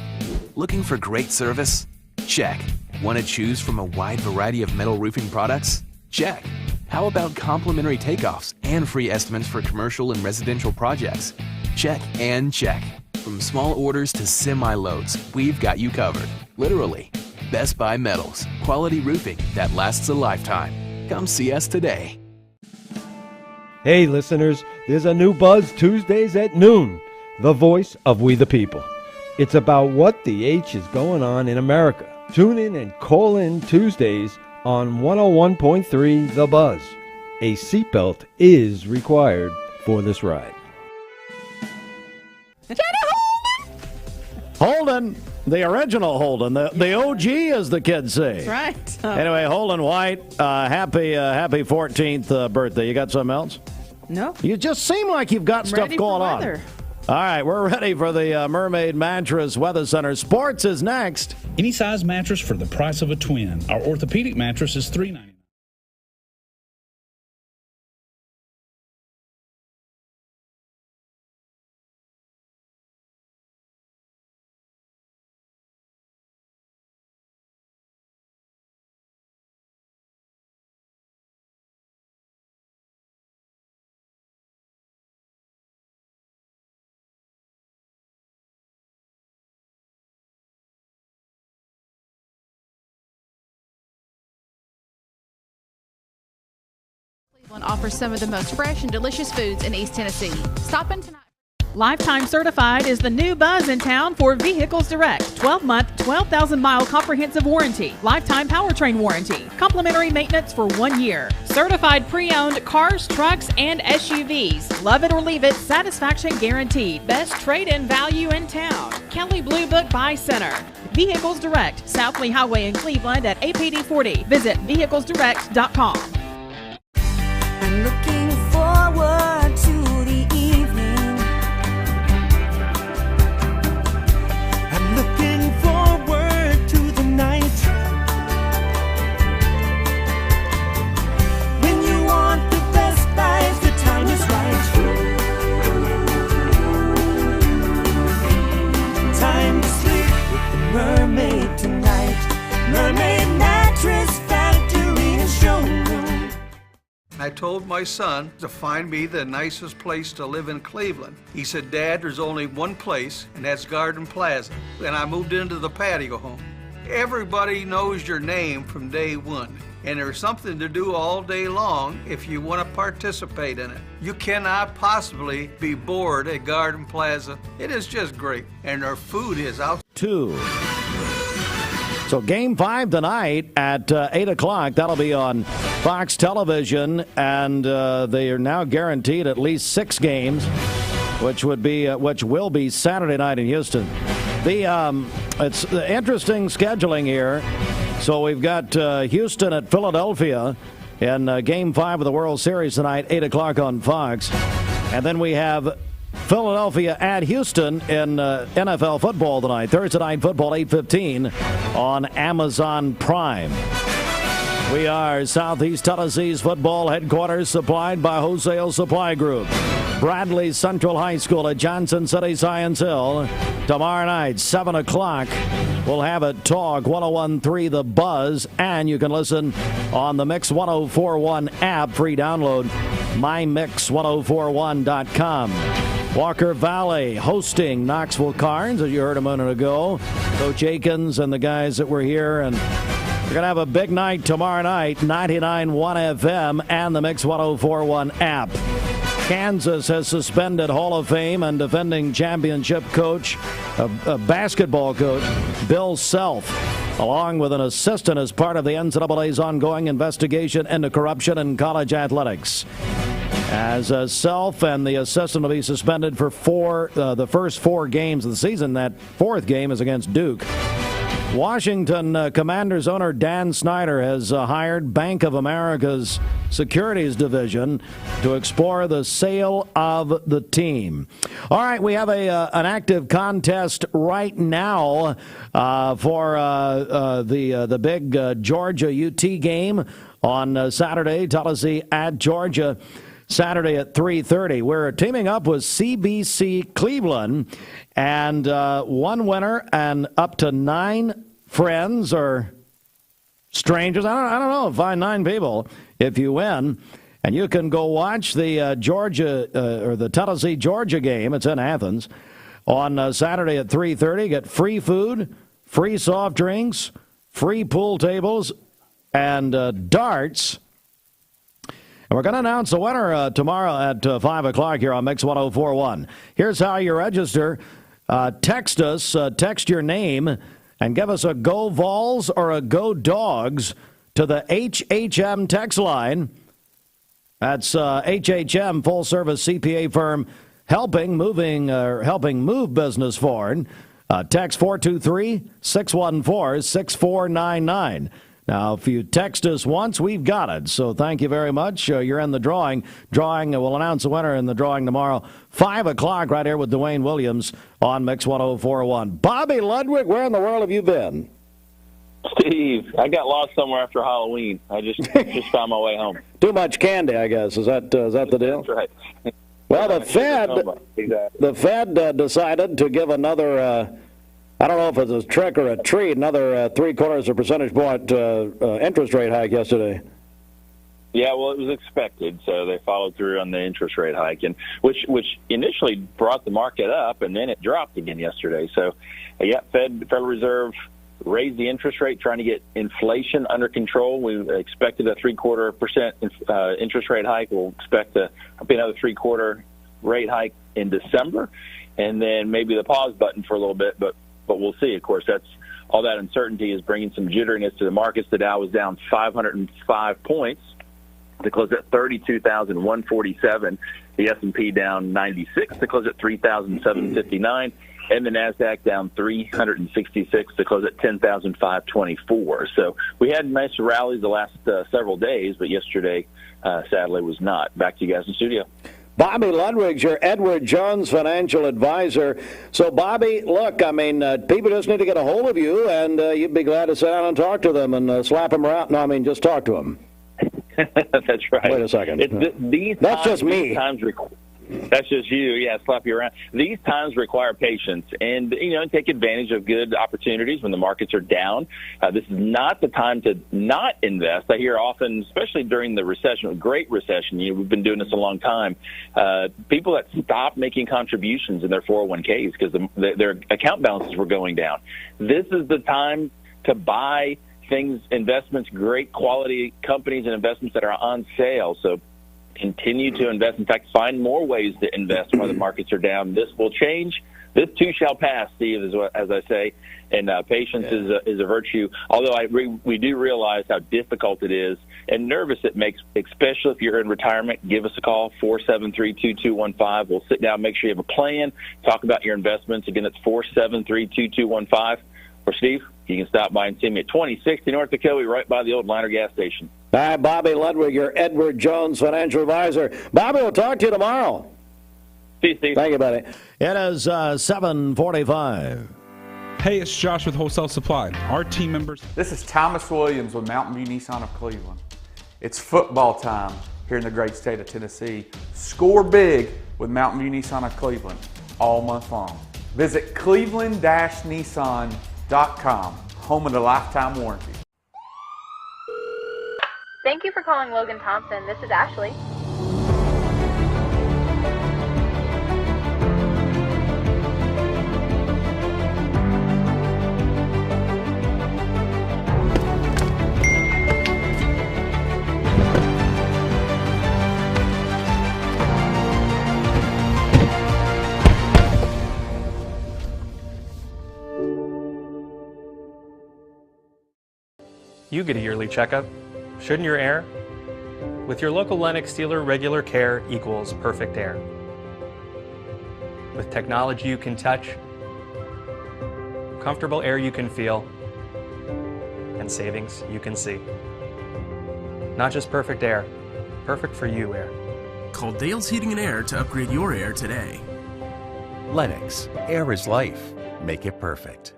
Looking for great service? Check. Want to choose from a wide variety of metal roofing products? Check. How about complimentary takeoffs and free estimates for commercial and residential projects? Check and check. From small orders to semi-loads, we've got you covered. Literally. Best Buy Metals. Quality roofing that lasts a lifetime. Come see us today. Hey listeners, there's a new Buzz Tuesdays at noon. The voice of We the People. It's about what the H is going on in America. Tune in and call in Tuesdays on 101.3 The Buzz. A seatbelt is required for this ride. Holden, the original Holden, the OG, as the kids say. That's right. Anyway, Holden White, happy 14th birthday. You got something else? No. You just seem like you've got stuff going on. All right, we're ready for the Mermaid Mattress Weather Center. Sports is next. Any size mattress for the price of a twin. Our orthopedic mattress is $3.99. Offers some of the most fresh and delicious foods in East Tennessee. Stop in tonight. Lifetime Certified is the new buzz in town for Vehicles Direct. 12-month, 12,000-mile comprehensive warranty. Lifetime powertrain warranty. Complimentary maintenance for 1 year. Certified pre-owned cars, trucks, and SUVs. Love it or leave it, satisfaction guaranteed. Best trade-in value in town. Count Kelley Blue Book Buy Center. Vehicles Direct, South Lee Highway in Cleveland at APD 40. Visit vehiclesdirect.com. I'm looking forward to the evening. I'm looking forward to the night. When you want the best buys, the time is right. Time to sleep with the mermaid tonight. Mermaid Mattress Factory and Showroom. I told my son to find me the nicest place to live in Cleveland. He said, Dad, there's only one place, and that's Garden Plaza. And I moved into the patio home. Everybody knows your name from day one, and there's something to do all day long if you want to participate in it. You cannot possibly be bored at Garden Plaza. It is just great, and their food is out. 2. So Game 5 tonight at 8 o'clock. That'll be on Fox Television, and they are now guaranteed at least 6 games, which will be Saturday night in Houston. It's interesting scheduling here. So we've got Houston at Philadelphia in Game 5 of the World Series tonight, 8 o'clock on Fox. And then we have Philadelphia at Houston in NFL football tonight, Thursday Night Football, 8:15 on Amazon Prime. We are Southeast Tennessee's football headquarters, supplied by Wholesale Supply Group. Bradley Central High School at Johnson City Science Hill. Tomorrow night, 7 o'clock, we'll have it Talk 101.3 The Buzz, and you can listen on the Mix 1041 app, free download, mymix1041.com. Walker Valley hosting Knoxville Carnes, as you heard a minute ago. Coach Akins and the guys that were here, and we're going to have a big night tomorrow night, 99.1 FM and the Mix 1041 app. Kansas has suspended Hall of Fame and defending championship coach, a basketball coach, Bill Self, along with an assistant as part of the NCAA's ongoing investigation into corruption in college athletics. As Self and the assistant will be suspended for the first 4 games of the season. That 4th game is against Duke. Washington Commanders owner Dan Snyder has hired Bank of America's Securities Division to explore the sale of the team. All right, we have an active contest right now for the big Georgia UT game on Saturday. Tennessee at Georgia. Saturday at 3:30. We're teaming up with CBC Cleveland, and one winner and up to 9 friends or strangers. I don't know. Find 9 people if you win, and you can go watch the Georgia or the Tennessee Georgia game. It's in Athens on Saturday at 3:30. Get free food, free soft drinks, free pool tables, and darts. We're going to announce the winner tomorrow at 5 o'clock here on Mix 1041. Here's how you register. Text us, text your name, and give us a Go Vols or a Go Dogs to the HHM text line. That's HHM, full-service CPA firm, helping move business forward. Text 423-614-6499. Now, if you text us once, we've got it. So thank you very much. You're in the drawing. We'll announce the winner in the drawing tomorrow, 5 o'clock, right here with Dwayne Williams on Mix 1041. Bobby Ludwig, where in the world have you been? Steve, I got lost somewhere after Halloween. I just found my way home. Too much candy, I guess. Is that the deal? That's right. Well, the Fed decided to give another. I don't know if it's a trick or a treat, another 0.75 percentage point interest rate hike yesterday. Yeah, well, it was expected, so they followed through on the interest rate hike, and which initially brought the market up, and then it dropped again yesterday. So, yeah, Federal Reserve raised the interest rate, trying to get inflation under control. We expected a 0.75% interest rate hike. We'll expect be another 0.75 rate hike in December, and then maybe the pause button for a little bit, but we'll see. Of course, all that uncertainty is bringing some jitteriness to the markets. The Dow was down 505 points to close at 32,147. The S&P down 96 to close at 3,759. and the NASDAQ down 366 to close at 10,524. So we had nice rallies the last several days, but yesterday, sadly, was not. Back to you guys in the studio. Bobby Ludwig's your Edward Jones financial advisor. So, Bobby, look, I mean, people just need to get a hold of you, and you'd be glad to sit down and talk to them and slap them around. No, I mean, just talk to them. That's right. Wait a second. That's just me. That's just you. Yeah, slap you around. These times require patience and, take advantage of good opportunities when the markets are down. This is not the time to not invest. I hear often, especially during the recession, Great Recession, we've been doing this a long time, people that stopped making contributions in their 401ks because their account balances were going down. This is the time to buy things, investments, great quality companies and investments that are on sale. So continue to invest. In fact, find more ways to invest while the markets are down. This will change. This too shall pass, Steve, as I say, and patience is a virtue. Although we do realize how difficult it is and nervous it makes, especially if you're in retirement. Give us a call, 473-2215. We'll sit down, make sure you have a plan, talk about your investments. Again, it's 473-2215. Or Steve, you can stop by and see me at 2060 North Dakota, right by the old Liner gas station. All right, Bobby Ludwig, your Edward Jones financial advisor. Bobby, we'll talk to you tomorrow. See you, Steve. Thank you, buddy. It is 7:45. Hey, it's Josh with Wholesale Supply. Our team members. This is Thomas Williams with Mountain View Nissan of Cleveland. It's football time here in the great state of Tennessee. Score big with Mountain View Nissan of Cleveland all month long. Visit cleveland-nissan.com, home of the lifetime warranty. Thank you for calling Logan Thompson. This is Ashley. You get a yearly checkup. Shouldn't your air? With your local Lennox dealer, regular care equals perfect air. With technology you can touch, comfortable air you can feel, and savings you can see. Not just perfect air, perfect for you air. Call Dale's Heating and Air to upgrade your air today. Lennox, air is life. Make it perfect.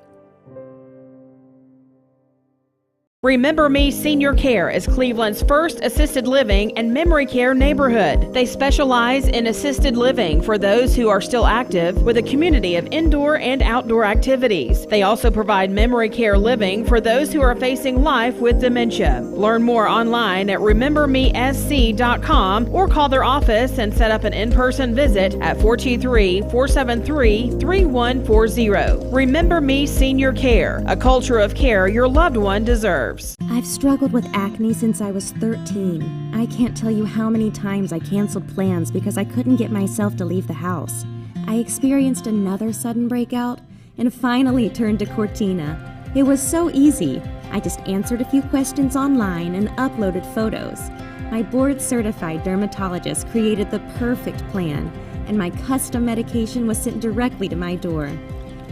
Remember Me Senior Care is Cleveland's first assisted living and memory care neighborhood. They specialize in assisted living for those who are still active with a community of indoor and outdoor activities. They also provide memory care living for those who are facing life with dementia. Learn more online at remembermesc.com or call their office and set up an in-person visit at 423-473-3140. Remember Me Senior Care, a culture of care your loved one deserves. I've struggled with acne since I was 13. I can't tell you how many times I canceled plans because I couldn't get myself to leave the house. I experienced another sudden breakout and finally turned to Cortina. It was so easy. I just answered a few questions online and uploaded photos. My board-certified dermatologist created the perfect plan, and my custom medication was sent directly to my door.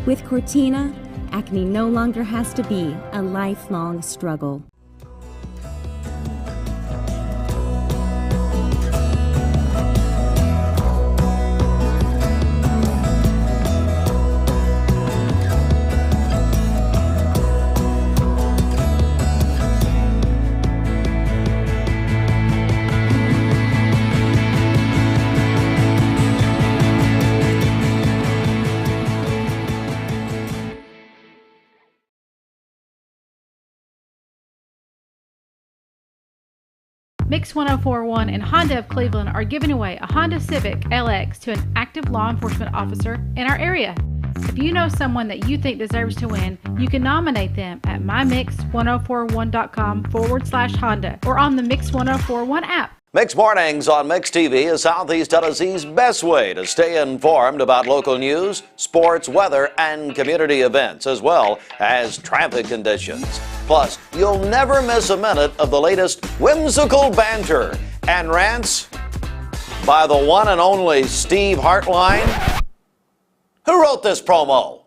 With Cortina, acne no longer has to be a lifelong struggle. Mix 1041 and Honda of Cleveland are giving away a Honda Civic LX to an active law enforcement officer in our area. If you know someone that you think deserves to win, you can nominate them at mymix1041.com/Honda or on the Mix 1041 app. Mix Mornings on Mix TV is Southeast Tennessee's best way to stay informed about local news, sports, weather, and community events, as well as traffic conditions. Plus, you'll never miss a minute of the latest whimsical banter and rants by the one and only Steve Hartline. Who wrote this promo?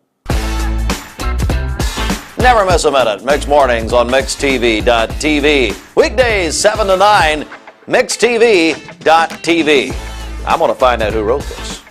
Never miss a minute. Mixed Mornings on MixedTV.tv. Weekdays 7 to 9, MixedTV.tv. I'm going to find out who wrote this.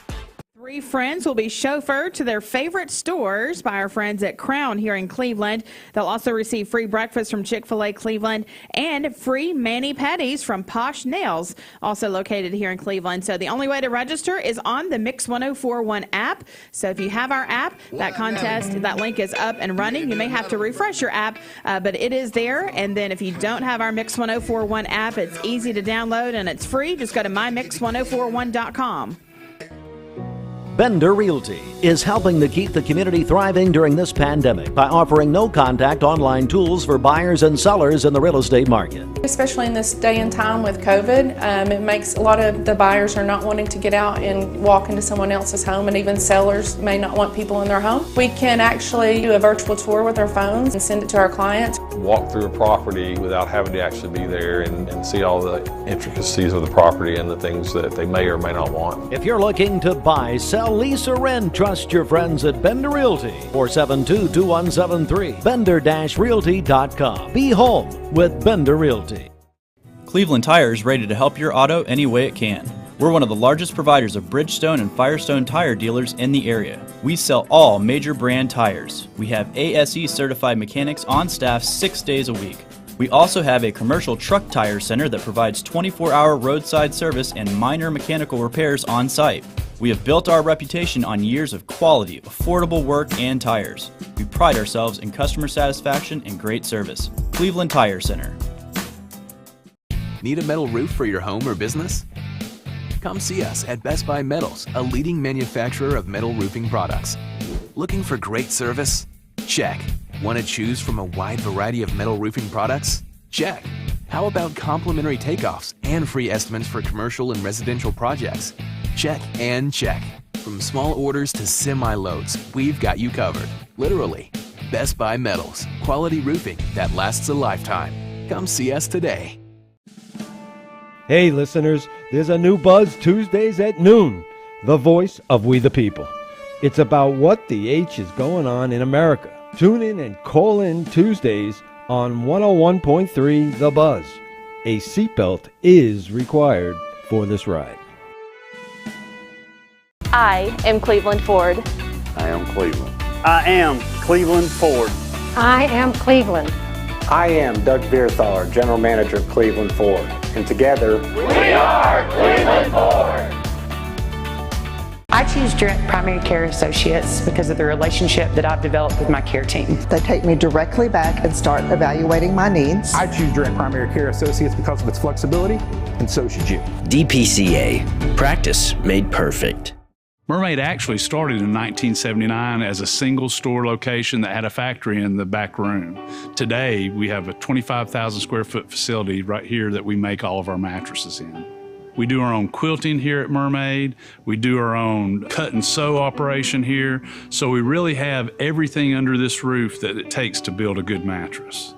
3 friends will be chauffeured to their favorite stores by our friends at Crown here in Cleveland. They'll also receive free breakfast from Chick-fil-A Cleveland and free mani-pedis from Posh Nails, also located here in Cleveland. So the only way to register is on the Mix 1041 app. So if you have our app, that contest, that link is up and running. You may have to refresh your app, but it is there. And then if you don't have our Mix 1041 app, it's easy to download and it's free. Just go to mymix1041.com. Bender Realty is helping to keep the community thriving during this pandemic by offering no-contact online tools for buyers and sellers in the real estate market. Especially in this day and time with COVID, it makes a lot of the buyers are not wanting to get out and walk into someone else's home, and even sellers may not want people in their home. We can actually do a virtual tour with our phones and send it to our clients. Walk through a property without having to actually be there and see all the intricacies of the property and the things that they may or may not want. If you're looking to buy, sell, lease, or rent, trust your friends at Bender Realty. 472-2173. Bender-Realty.com. Be home with Bender Realty. Cleveland Tire is ready to help your auto any way it can. We're one of the largest providers of Bridgestone and Firestone tire dealers in the area. We sell all major brand tires. We have ASE certified mechanics on staff 6 days a week. We also have a commercial truck tire center that provides 24-hour roadside service and minor mechanical repairs on site. We have built our reputation on years of quality, affordable work and tires. We pride ourselves in customer satisfaction and great service. Cleveland Tire Center. Need a metal roof for your home or business? Come see us at Best Buy Metals, a leading manufacturer of metal roofing products. Looking for great service? Check. Want to choose from a wide variety of metal roofing products? Check. How about complimentary takeoffs and free estimates for commercial and residential projects? Check and check. From small orders to semi-loads, we've got you covered. Literally. Best Buy Metals. Quality roofing that lasts a lifetime. Come see us today. Hey listeners, there's a new Buzz Tuesdays at noon. The voice of We the People. It's about what the H is going on in America. Tune in and call in Tuesdays on 101.3 The Buzz. A seatbelt is required for this ride. I am Cleveland Ford. I am Cleveland. I am Cleveland Ford. I am Cleveland. I am Doug Beerthaler, General Manager of Cleveland Ford. And together, we are Cleveland Ford. I choose Direct Primary Care Associates because of the relationship that I've developed with my care team. They take me directly back and start evaluating my needs. I choose Direct Primary Care Associates because of its flexibility, and so should you. DPCA. Practice made perfect. Mermaid actually started in 1979 as a single store location that had a factory in the back room. Today, we have a 25,000 square foot facility right here that we make all of our mattresses in. We do our own quilting here at Mermaid. We do our own cut and sew operation here. So we really have everything under this roof that it takes to build a good mattress.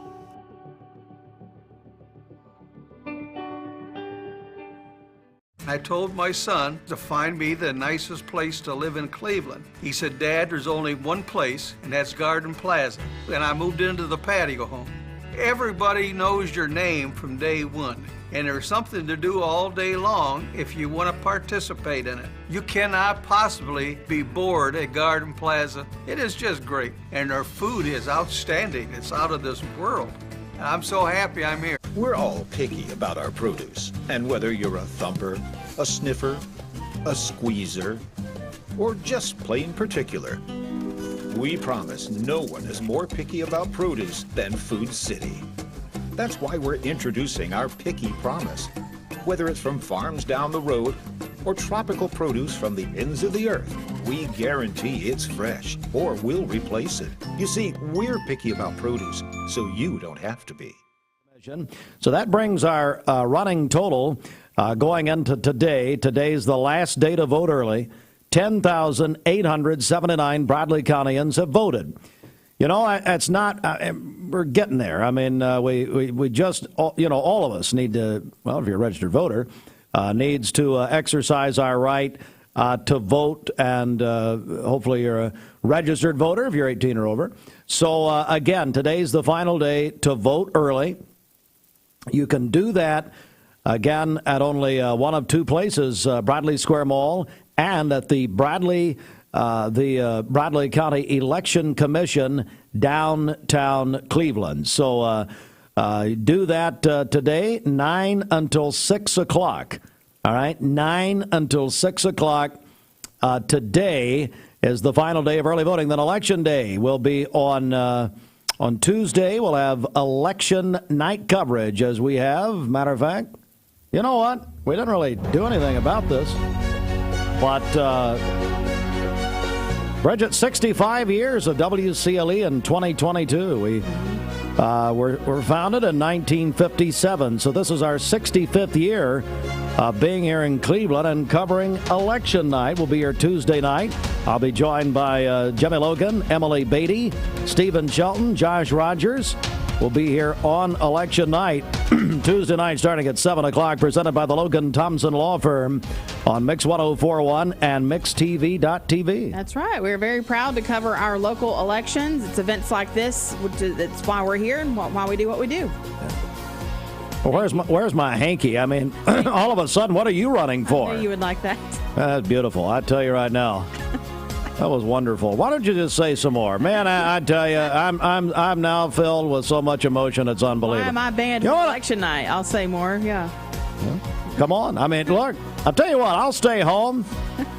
I told my son to find me the nicest place to live in Cleveland. He said, Dad, there's only one place, and that's Garden Plaza. And I moved into the patio home. Everybody knows your name from day one, and there's something to do all day long if you want to participate in it. You cannot possibly be bored at Garden Plaza. It is just great, and their food is outstanding. It's out of this world. I'm so happy I'm here. We're all picky about our produce, and whether you're a thumper, a sniffer, a squeezer, or just plain particular, we promise no one is more picky about produce than Food City. That's why we're introducing our Picky Promise. Whether it's from farms down the road or tropical produce from the ends of the earth, we guarantee it's fresh or we'll replace it. You see, we're picky about produce, so you don't have to be. So that brings our running total going into today. Today's the last day to vote early. 10,879 Bradley Countyans have voted. You know, it's not, we're getting there. I mean, we just, all of us need to, well, if you're a registered voter, needs to exercise our right to vote, and hopefully you're a registered voter if you're 18 or over. So, again, today's the final day to vote early. You can do that, again, at only one of two places, Bradley Square Mall and at the Bradley County Election Commission, downtown Cleveland. So do that today, 9 until 6 o'clock. All right, 9 until 6 o'clock. Today is the final day of early voting. Then Election Day will be on Tuesday. We'll have election night coverage, as we have. Matter of fact, you know what? We didn't really do anything about this. But, Bridget, 65 years of WCLE in 2022. We were founded in 1957, so this is our 65th year being here in Cleveland and covering election night. Will be here Tuesday night. I'll be joined by Jimmy Logan, Emily Beatty, Stephen Shelton, Josh Rogers. We'll be here on election night, Tuesday night, starting at 7 o'clock, presented by the Logan Thompson Law Firm on Mix 1041 and MixTV.tv. That's right. We're very proud to cover our local elections. It's events like this. That's why we're here and why we do what we do. Well, where's my hanky? I mean, all of a sudden, what are you running for? I knew you would like that. That's beautiful. I tell you right now. That was wonderful. Why don't you just say some more, man? I tell you, I'm now filled with so much emotion. It's unbelievable. Why am I banned from election night? I'll say more. Yeah. Come on. I mean, look. I'll tell you what. I'll stay home,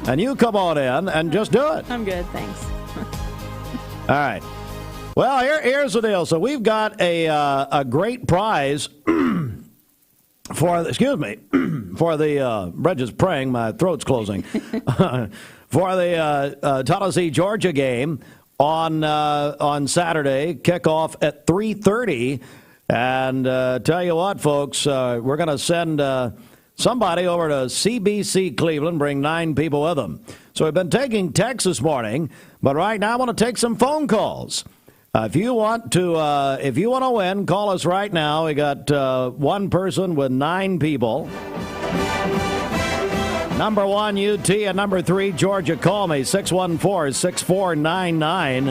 and you come on in and just do it. I'm good, thanks. All right. Well, here's the deal. So we've got a great prize for the Bridge is praying. My throat's closing. For the Tennessee, Georgia game on Saturday, kickoff at 3:30. And tell you what, folks, we're going to send somebody over to CBC Cleveland, bring 9 people with them. So we've been taking texts this morning, but right now I want to take some phone calls. If you want to win, call us right now. We got one person with 9 people. Number 1, UT, and number 3, Georgia. Call me, 614-6499.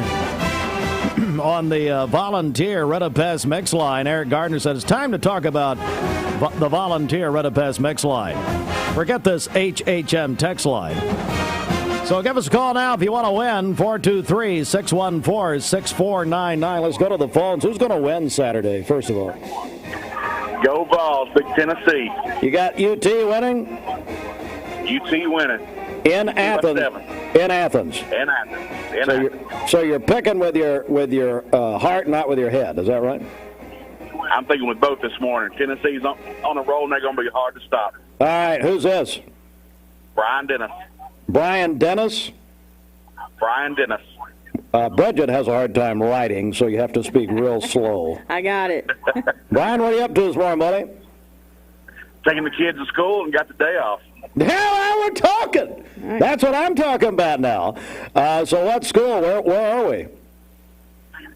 On the Volunteer Redapest Mix Line, Eric Gardner said it's time to talk about the Volunteer Redapest Mix Line. Forget this HHM text line. So give us a call now if you want to win, 423-614-6499. Let's go to the phones. Who's going to win Saturday, first of all? Go Vols, Big Tennessee. You got UT winning? UT winning. In Athens. In Athens. So you're picking with your heart, not with your head. Is that right? I'm thinking with both this morning. Tennessee's on a roll, and they're going to be hard to stop. All right. Who's this? Brian Dennis. Brian Dennis? Brian Dennis. Bridget has a hard time writing, so you have to speak real slow. I got it. Brian, what are you up to this morning, buddy? Taking the kids to school and got the day off. Hell, we're talking. Right. That's what I'm talking about now. So what school? Where are we?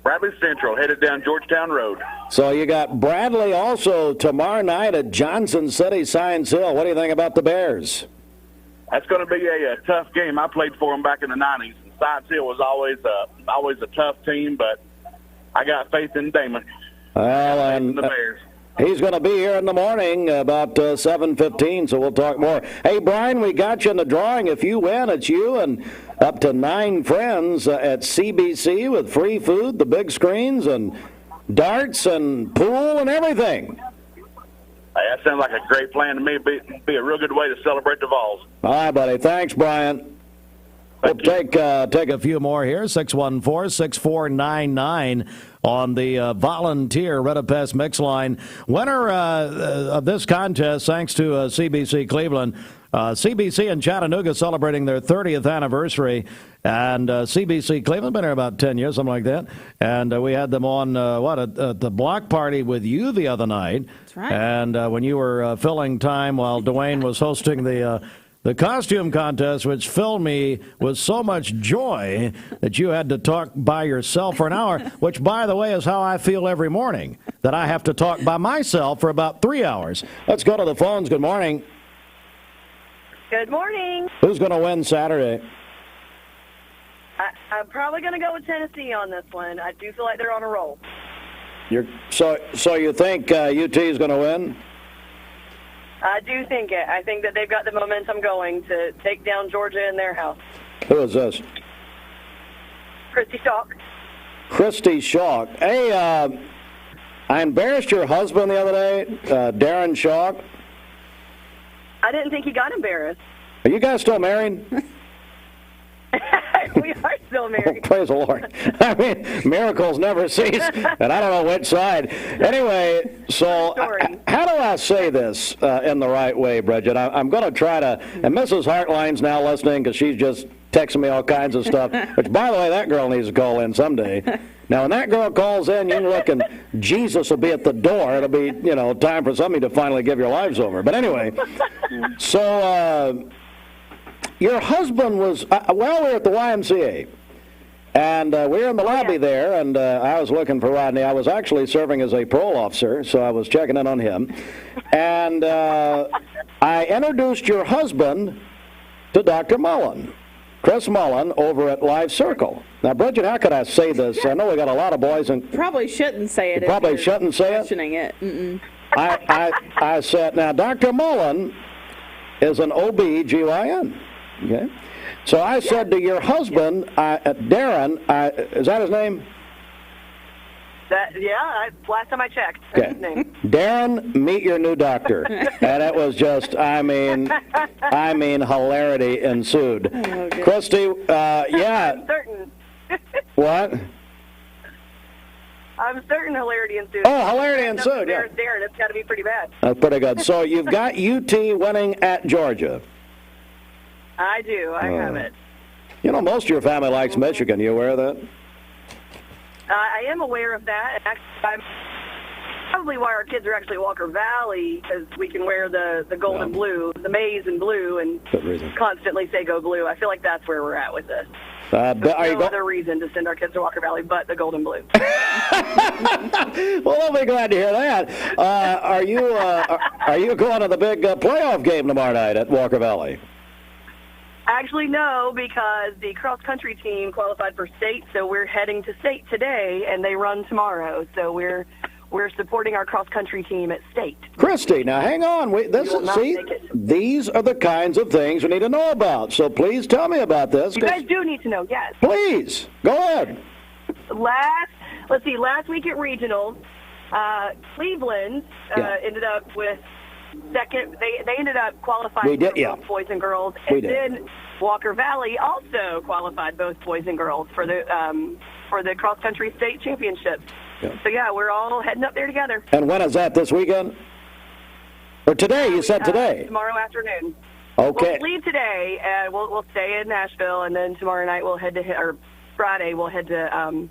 Bradley Central, headed down Georgetown Road. So you got Bradley also tomorrow night at Johnson City Science Hill. What do you think about the Bears? That's going to be a tough game. I played for them back in the 90s. And Science Hill was always a tough team, but I got faith in Damon. Well, and the Bears. He's going to be here in the morning about 7:15, so we'll talk more. Hey, Brian, we got you in the drawing. If you win, it's you and up to 9 friends at CBC with free food, the big screens, and darts and pool and everything. Hey, that sounds like a great plan to me. It'd be a real good way to celebrate the Vols. All right, buddy. Thanks, Brian. We'll take a few more here, 614-6499 on the Volunteer Redapest Mix Line. Winner of this contest, thanks to CBC Cleveland. CBC in Chattanooga celebrating their 30th anniversary. And CBC Cleveland, been here about 10 years, something like that. And we had them on, at the block party with you the other night. That's right. And when you were filling time while Dwayne was hosting the costume contest, which filled me with so much joy that you had to talk by yourself for an hour, which, by the way, is how I feel every morning, that I have to talk by myself for about 3 hours. Let's go to the phones. Good morning. Good morning. Who's going to win Saturday? I'm probably going to go with Tennessee on this one. I do feel like they're on a roll. So you think UT is going to win? I do think it. I think that they've got the momentum going to take down Georgia in their house. Who is this? Christy Shock. Christy Shock. Hey, I embarrassed your husband the other day, Darren Shock. I didn't think he got embarrassed. Are you guys still married? We are still married. Oh, praise the Lord. I mean, miracles never cease, and I don't know which side. Anyway, so how do I say this in the right way, Bridget? I'm going to try to, and Mrs. Hartline's now listening because she's just texting me all kinds of stuff, which, by the way, that girl needs to call in someday. Now, when that girl calls in, you can look and Jesus will be at the door. It'll be, time for somebody to finally give your lives over. But anyway, so your husband was, we were at the YMCA, and we were in the lobby there, and I was looking for Rodney. I was actually serving as a parole officer, so I was checking in on him. And I introduced your husband to Dr. Mullen. Chris Mullen over at Live Circle. Now, Bridget, how could I say this? I know we got a lot of boys and probably shouldn't say it. You probably shouldn't say questioning it. Mm-mm. I said, now, Dr. Mullen is an OB-GYN. Okay, so I said to your husband, Darren, is that his name? Last time I checked. Okay. His name. Darren, meet your new doctor. And it was just, I mean, hilarity ensued. Oh, Christy, yeah. I'm certain. What? I'm certain hilarity ensued. Oh, hilarity ensued, yeah. Darren, it's got to be pretty bad. That's pretty good. So you've got UT winning at Georgia. I do. I have it. Most of your family likes Michigan. You aware of that? I am aware of that. Actually, I'm probably why our kids are actually Walker Valley, because we can wear the gold and blue, the maize and blue, and constantly say go blue. I feel like that's where we're at with this. There's no other reason to send our kids to Walker Valley but the gold and blue. Well, I'll be glad to hear that. Are you going to the big playoff game tomorrow night at Walker Valley? Actually, no, because the cross-country team qualified for state, so we're heading to state today, and they run tomorrow. So we're supporting our cross-country team at state. Christy, now hang on. These are the kinds of things we need to know about. So please tell me about this. You guys do need to know, yes. Please, go ahead. Last week at regionals, Cleveland ended up with second. They ended up qualifying both boys and girls, and then Walker Valley also qualified both boys and girls for the cross country state championships. Yeah. So we're all heading up there together. And when is that? This weekend? Or today? You said today. Tomorrow afternoon. Okay. We'll leave today, and we'll stay in Nashville, and then tomorrow night we'll head or Friday we'll head to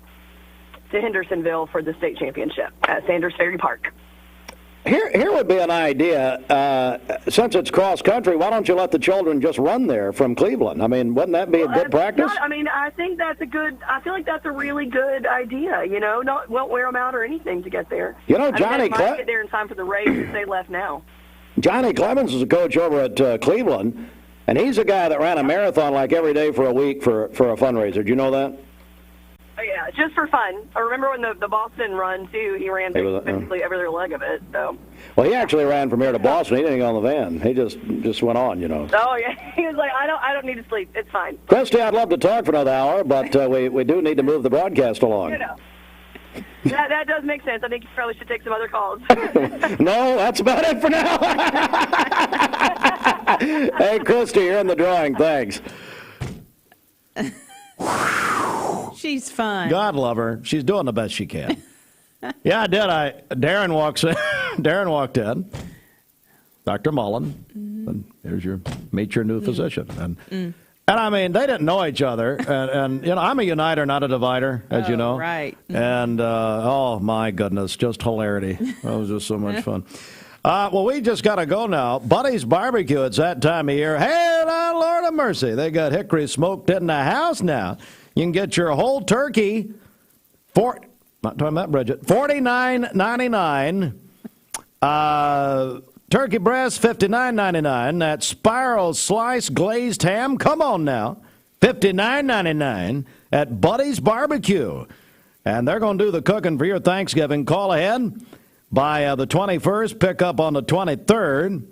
Hendersonville for the state championship at Sanders Ferry Park. Here would be an idea. Since it's cross country, why don't you let the children just run there from Cleveland? I mean, wouldn't that be a good practice? I think that's a good. I feel like that's a really good idea. Won't wear them out or anything to get there. Johnny might get there in time for the race if they left now. Johnny Clemens is a coach over at Cleveland, and he's a guy that ran a marathon like every day for a week for a fundraiser. Do you know that? Oh, yeah, just for fun. I remember when the Boston run, too, he ran basically every other leg of it. So. Well, he actually ran from here to Boston. He didn't get on the van. He just went on, Oh, yeah. He was like, I don't need to sleep. It's fine. Christy, I'd love to talk for another hour, but we do need to move the broadcast along. That does make sense. I think you probably should take some other calls. No, that's about it for now. Hey, Christy, you're in the drawing. Thanks. She's fun. God love her. She's doing the best she can. Yeah, I did. Darren walked in. Dr. Mullen. And here's meet your new physician. And I mean, they didn't know each other. And I'm a uniter, not a divider, as you know. Right. And, oh, my goodness, just hilarity. That was just so much fun. Well, we just got to go now. Buddy's Barbecue, it's that time of year. Hey, Lord of mercy. They got hickory smoked in the house now. You can get your whole turkey not talking about Bridget, $49.99. turkey breast, $59.99. That spiral slice glazed ham, come on now, $59.99 at Buddy's Barbecue. And they're going to do the cooking for your Thanksgiving. Call ahead by the 21st, pick up on the 23rd,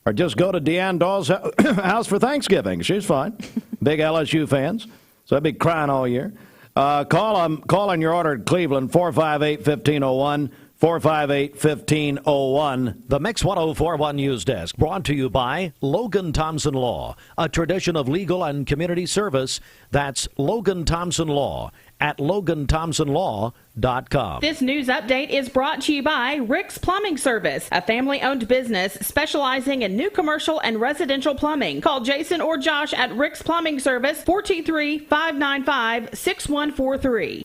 or just go to Deanne Dawes' house for Thanksgiving. She's fine. Big LSU fans, so they'll be crying all year. Call on your order at Cleveland, 458-1501, 458-1501. The Mix 1041 News Desk, brought to you by Logan Thompson Law, a tradition of legal and community service. That's Logan Thompson Law at LoganThompsonLaw.com. This news update is brought to you by Rick's Plumbing Service, a family-owned business specializing in new commercial and residential plumbing. Call Jason or Josh at Rick's Plumbing Service, 423-595-6143.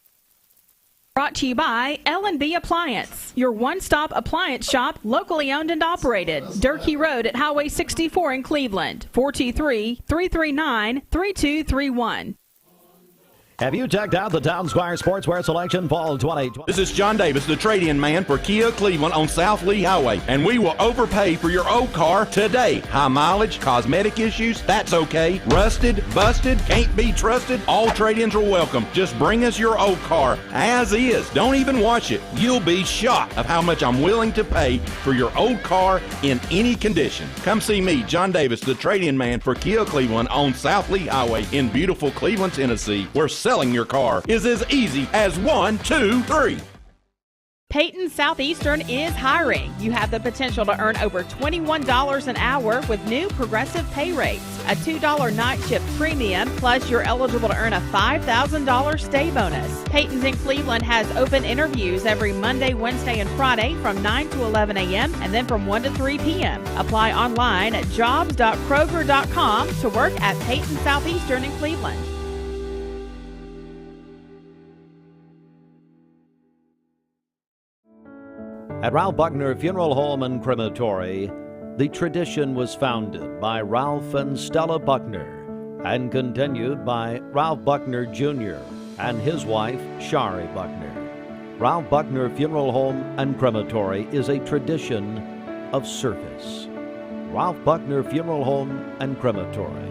Brought to you by L&B Appliance, your one-stop appliance shop, locally owned and operated. Durkee Road at Highway 64 in Cleveland, 423-339-3231. Have you checked out the Town Squire Sportswear Selection Fall 2020? This is John Davis, the trade-in man for Kia Cleveland on South Lee Highway, and we will overpay for your old car today. High mileage, cosmetic issues, that's okay. Rusted, busted, can't be trusted, all trade-ins are welcome. Just bring us your old car as is. Don't even wash it. You'll be shocked of how much I'm willing to pay for your old car in any condition. Come see me, John Davis, the trade-in man for Kia Cleveland on South Lee Highway in beautiful Cleveland, Tennessee, where selling your car is as easy as 1, 2, 3. Peyton Southeastern is hiring. You have the potential to earn over $21 an hour with new progressive pay rates, a $2 night shift premium, plus you're eligible to earn a $5,000 stay bonus. Peyton's in Cleveland has open interviews every Monday, Wednesday, and Friday from 9 to 11 a.m. and then from 1 to 3 p.m. Apply online at jobs.kroger.com to work at Peyton Southeastern in Cleveland. At Ralph Buckner Funeral Home and Crematory, the tradition was founded by Ralph and Stella Buckner and continued by Ralph Buckner Jr. and his wife, Shari Buckner. Ralph Buckner Funeral Home and Crematory is a tradition of service. Ralph Buckner Funeral Home and Crematory,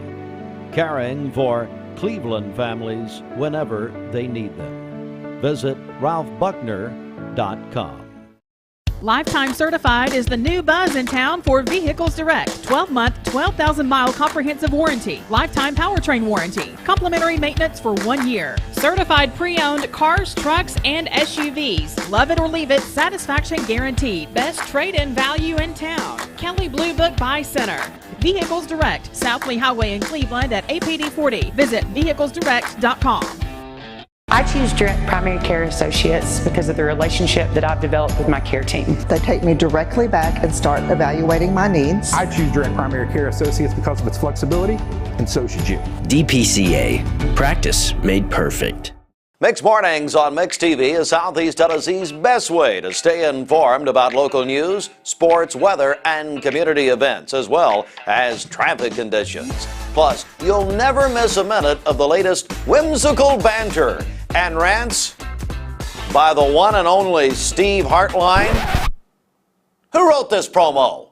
caring for Cleveland families whenever they need them. Visit ralphbuckner.com. Lifetime Certified is the new buzz in town for Vehicles Direct. 12-month, 12,000-mile comprehensive warranty. Lifetime powertrain warranty. Complimentary maintenance for 1 year. Certified pre-owned cars, trucks, and SUVs. Love it or leave it, satisfaction guaranteed. Best trade-in value in town. Kelly Blue Book Buy Center. Vehicles Direct, South Lee Highway in Cleveland at APD 40. Visit vehiclesdirect.com. I choose Direct Primary Care Associates because of the relationship that I've developed with my care team. They take me directly back and start evaluating my needs. I choose Direct Primary Care Associates because of its flexibility, and so should you. DPCA. Practice made perfect. Mix Mornings on Mix TV is Southeast Tennessee's best way to stay informed about local news, sports, weather, and community events, as well as traffic conditions. Plus, you'll never miss a minute of the latest whimsical banter and rants by the one and only Steve Hartline. Who wrote this promo?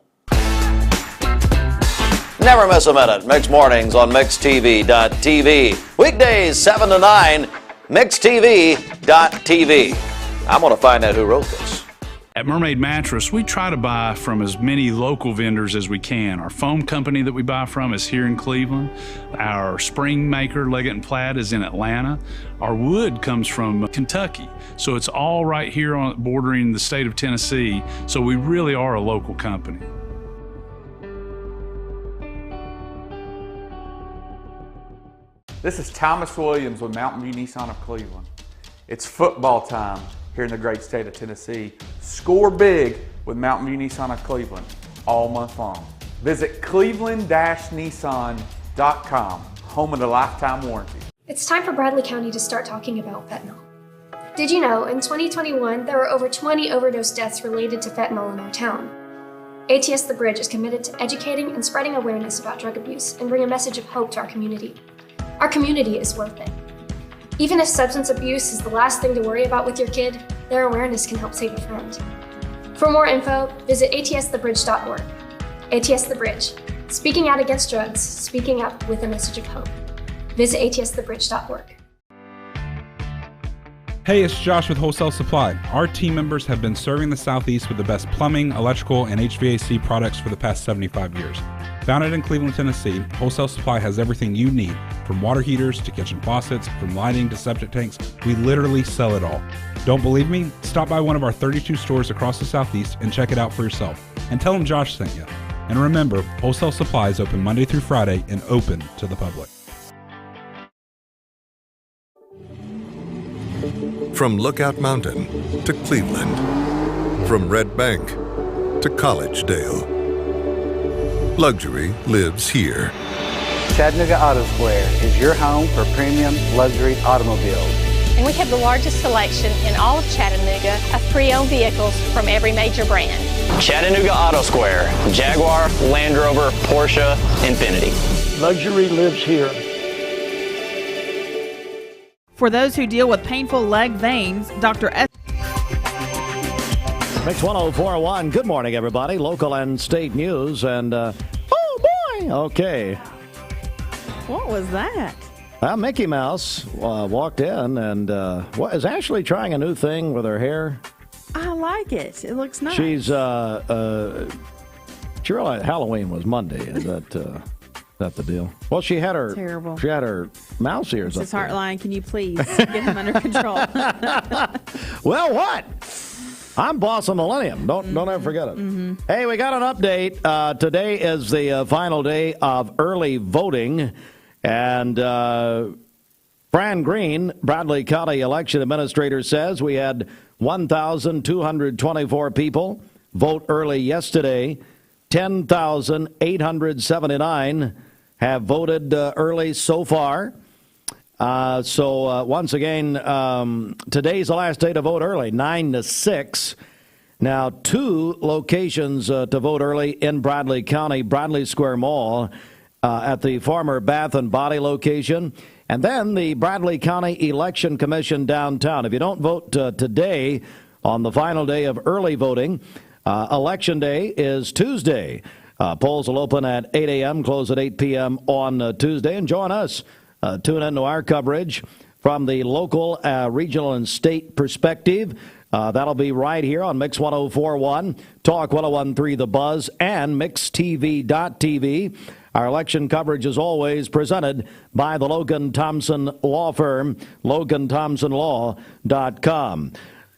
Never miss a minute. Mix Mornings on MixTV.tv. Weekdays 7 to 9. MixTV.tv. I'm going to find out who wrote this. At Mermaid Mattress, we try to buy from as many local vendors as we can. Our foam company that we buy from is here in Cleveland. Our spring maker, Leggett & Platt, is in Atlanta. Our wood comes from Kentucky. So it's all right here on bordering the state of Tennessee. So we really are a local company. This is Thomas Williams with Mountain View Nissan of Cleveland. It's football time here in the great state of Tennessee. Score big with Mountain View Nissan of Cleveland all month long. Visit cleveland-nissan.com, home of the lifetime warranty. It's time for Bradley County to start talking about fentanyl. Did you know in 2021 there were over 20 overdose deaths related to fentanyl in our town? ATS The Bridge is committed to educating and spreading awareness about drug abuse and bring a message of hope to our community. Our community is worth it. Even if substance abuse is the last thing to worry about with your kid, their awareness can help save a friend. For more info, visit atsthebridge.org. ATS The Bridge, speaking out against drugs, speaking up with a message of hope. Visit atsthebridge.org. Hey, it's Josh with Wholesale Supply. Our team members have been serving the Southeast with the best plumbing, electrical, and HVAC products for the past 75 years. Founded in Cleveland, Tennessee, Wholesale Supply has everything you need, from water heaters to kitchen faucets, from lighting to septic tanks. We literally sell it all. Don't believe me? Stop by one of our 32 stores across the Southeast and check it out for yourself. And tell them Josh sent you. And remember, Wholesale Supply is open Monday through Friday and open to the public. From Lookout Mountain to Cleveland, from Red Bank to Collegedale, luxury lives here. Chattanooga Auto Square is your home for premium luxury automobiles. And we have the largest selection in all of Chattanooga of pre-owned vehicles from every major brand. Chattanooga Auto Square, Jaguar, Land Rover, Porsche, Infiniti. Luxury lives here. For those who deal with painful leg veins, Dr. S. Mix 104.1. Good morning, everybody. Local and state news. And, oh, boy. Okay. What was that? Mickey Mouse walked in and is Ashley trying a new thing with her hair? I like it. It looks nice. She's, she realized Halloween was Monday. Is that the deal? Well, she had her terrible. She had her mouse ears Mrs. up there. Heartline, can you please get him under control? Well, what? I'm boss of Millennium. Don't ever forget it. Mm-hmm. Hey, we got an update. Today is the final day of early voting, and Fran Green, Bradley County election administrator, says we had 1,224 people vote early yesterday. 10,879 have voted early so far. So once again, today's the last day to vote early, 9 to 6. Now, 2 locations to vote early in Bradley County, Bradley Square Mall at the former Bath and Body location, and then the Bradley County Election Commission downtown. If you don't vote today on the final day of early voting, Election Day is Tuesday. Polls will open at 8 a.m., close at 8 p.m. on Tuesday. And join us. Tune into our coverage from the local, regional, and state perspective. That'll be right here on Mix 104.1, Talk 101.3 The Buzz, and MixTV.tv. Our election coverage is always presented by the Logan Thompson Law Firm, LoganThompsonLaw.com.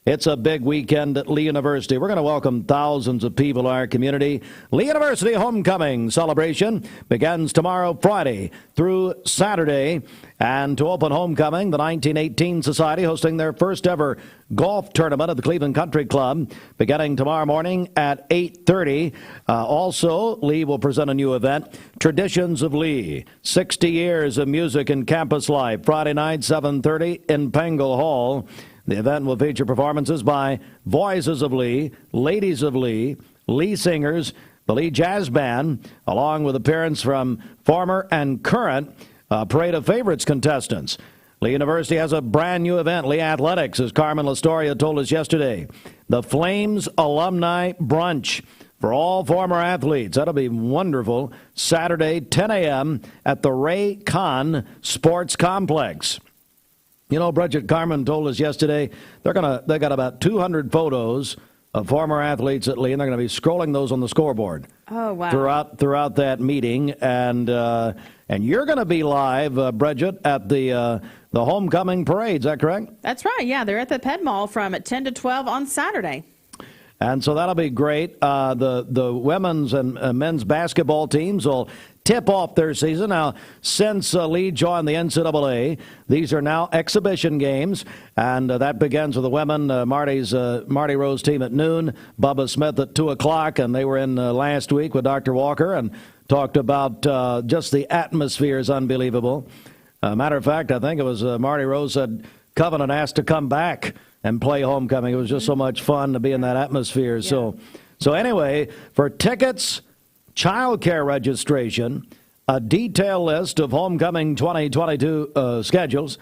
It's a big weekend at Lee University. We're going to welcome thousands of people to our community. Lee University Homecoming Celebration begins tomorrow, Friday, through Saturday. And to open homecoming, the 1918 Society hosting their first ever golf tournament at the Cleveland Country Club beginning tomorrow morning at 8:30. Also, Lee will present a new event, Traditions of Lee, 60 years of music and campus life, Friday night, 7:30 in Pengel Hall. The event will feature performances by Voices of Lee, Ladies of Lee, Lee Singers, the Lee Jazz Band, along with appearance from former and current Parade of Favorites contestants. Lee University has a brand new event, Lee Athletics, as Carmen Lastoria told us yesterday. The Flames Alumni Brunch for all former athletes. That'll be wonderful. Saturday, 10 a.m. at the Ray Kahn Sports Complex. You know, Bridget, Carmen told us yesterday they got about 200 photos of former athletes at Lee, and they're going to be scrolling those on the scoreboard. Oh, wow. Throughout that meeting, and you're going to be live, Bridget, at the homecoming parade. Is that correct? That's right. Yeah, they're at the Ped Mall from 10 to 12 on Saturday. And so that'll be great. The women's and men's basketball teams will tip off their season. Now, since Lee joined the NCAA, these are now exhibition games, and that begins with the women. Marty Rose team at noon, Bubba Smith at 2 o'clock, and they were in last week with Dr. Walker and talked about just the atmosphere is unbelievable. Matter of fact, I think it was Marty Rose said Covenant asked to come back and play homecoming. It was just so much fun to be in that atmosphere. Yeah. So anyway, for tickets, child care registration, a detailed list of homecoming 2022 schedules,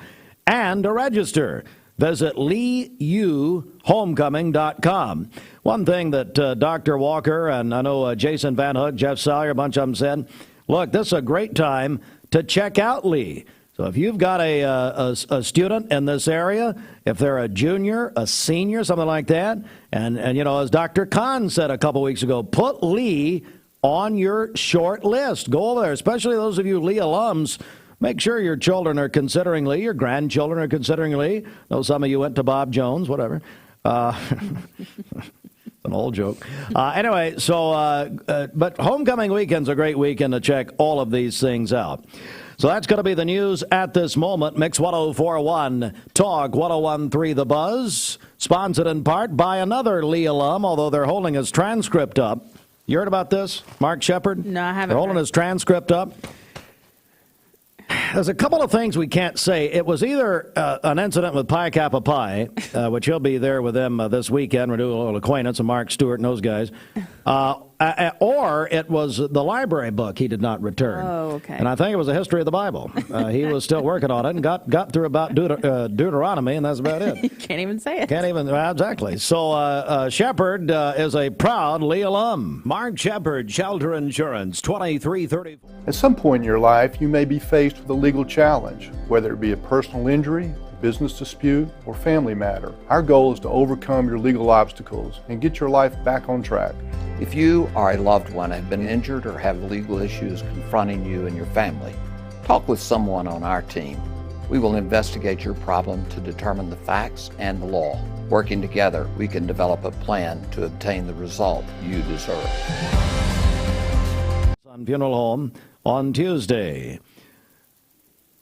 and to register, visit leeuhomecoming.com. One thing that Dr. Walker and I know Jason Van Hook, Jeff Salyer, a bunch of them said, look, this is a great time to check out Lee. So if you've got a student in this area, if they're a junior, a senior, something like that, and as Dr. Kahn said a couple weeks ago, put Lee on your short list. Go over there, especially those of you Lee alums. Make sure your children are considering Lee, your grandchildren are considering Lee. I know some of you went to Bob Jones, whatever. An old joke. Anyway, but homecoming weekend's a great weekend to check all of these things out. So that's going to be the news at this moment. Mix 104.1, Talk 101.3 The Buzz, sponsored in part by another Lee alum, although they're holding his transcript up. You heard about this, Mark Shepard? No, I haven't. They're holding his transcript up. There's a couple of things we can't say. It was either an incident with Pi Kappa Pi, which he'll be there with them this weekend. We're doing a little acquaintance of Mark Stewart and those guys. Or it was the library book he did not return. Oh, okay. And I think it was a history of the Bible. He was still working on it and got through about Deuteronomy, and that's about it. You can't even say it. Can't even, exactly. So Shepard is a proud Lee alum. Mark Shepard, Shelter Insurance, 2334. At some point in your life, you may be faced with a legal challenge, whether it be a personal injury, business dispute, or family matter. Our goal is to overcome your legal obstacles and get your life back on track. If you or a loved one have been injured or have legal issues confronting you and your family, talk with someone on our team. We will investigate your problem to determine the facts and the law. Working together, we can develop a plan to obtain the result you deserve. Son Funeral Home on Tuesday.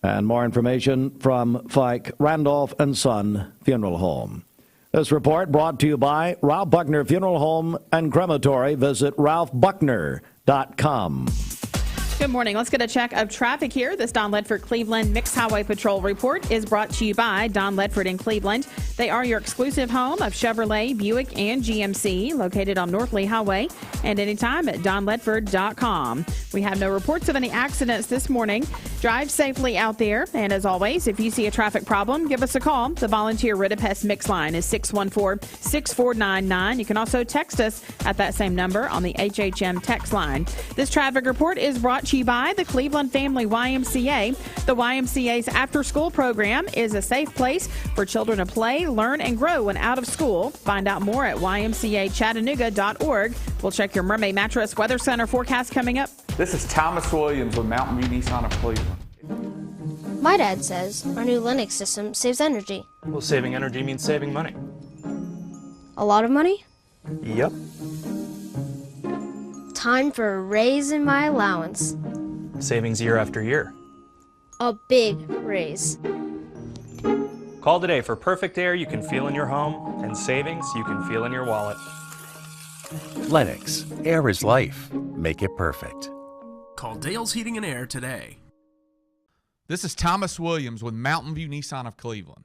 And more information from Fike, Randolph and Son Funeral Home. This report brought to you by Ralph Buckner Funeral Home and Crematory. Visit ralphbuckner.com. Good morning. Let's get a check of traffic here. This Don Ledford Cleveland Mixed Highway Patrol report is brought to you by Don Ledford in Cleveland. They are your exclusive home of Chevrolet, Buick, and GMC, located on North Lee Highway, and anytime at donledford.com. We have no reports of any accidents this morning. Drive safely out there, and as always, if you see a traffic problem, give us a call. The volunteer Rid-a-Pest Mix line is 614-6499. You can also text us at that same number on the HHM text line. This traffic report is brought to you by the Cleveland Family YMCA. The YMCA's after-school program is a safe place for children to play, learn, and grow when out of school. Find out more at ymcachattanooga.org. We'll check your Mermaid Mattress Weather Center forecast coming up. This is Thomas Williams with Mountain View Nissan of Cleveland. My dad says our new Linux system saves energy. Well, saving energy means saving money. A lot of money? Yep. Time for a raise in my allowance. Savings year after year. A big raise. Call today for perfect air you can feel in your home and savings you can feel in your wallet. Lennox. Air is life. Make it perfect. Call Dale's Heating and Air today. This is Thomas Williams with Mountain View Nissan of Cleveland.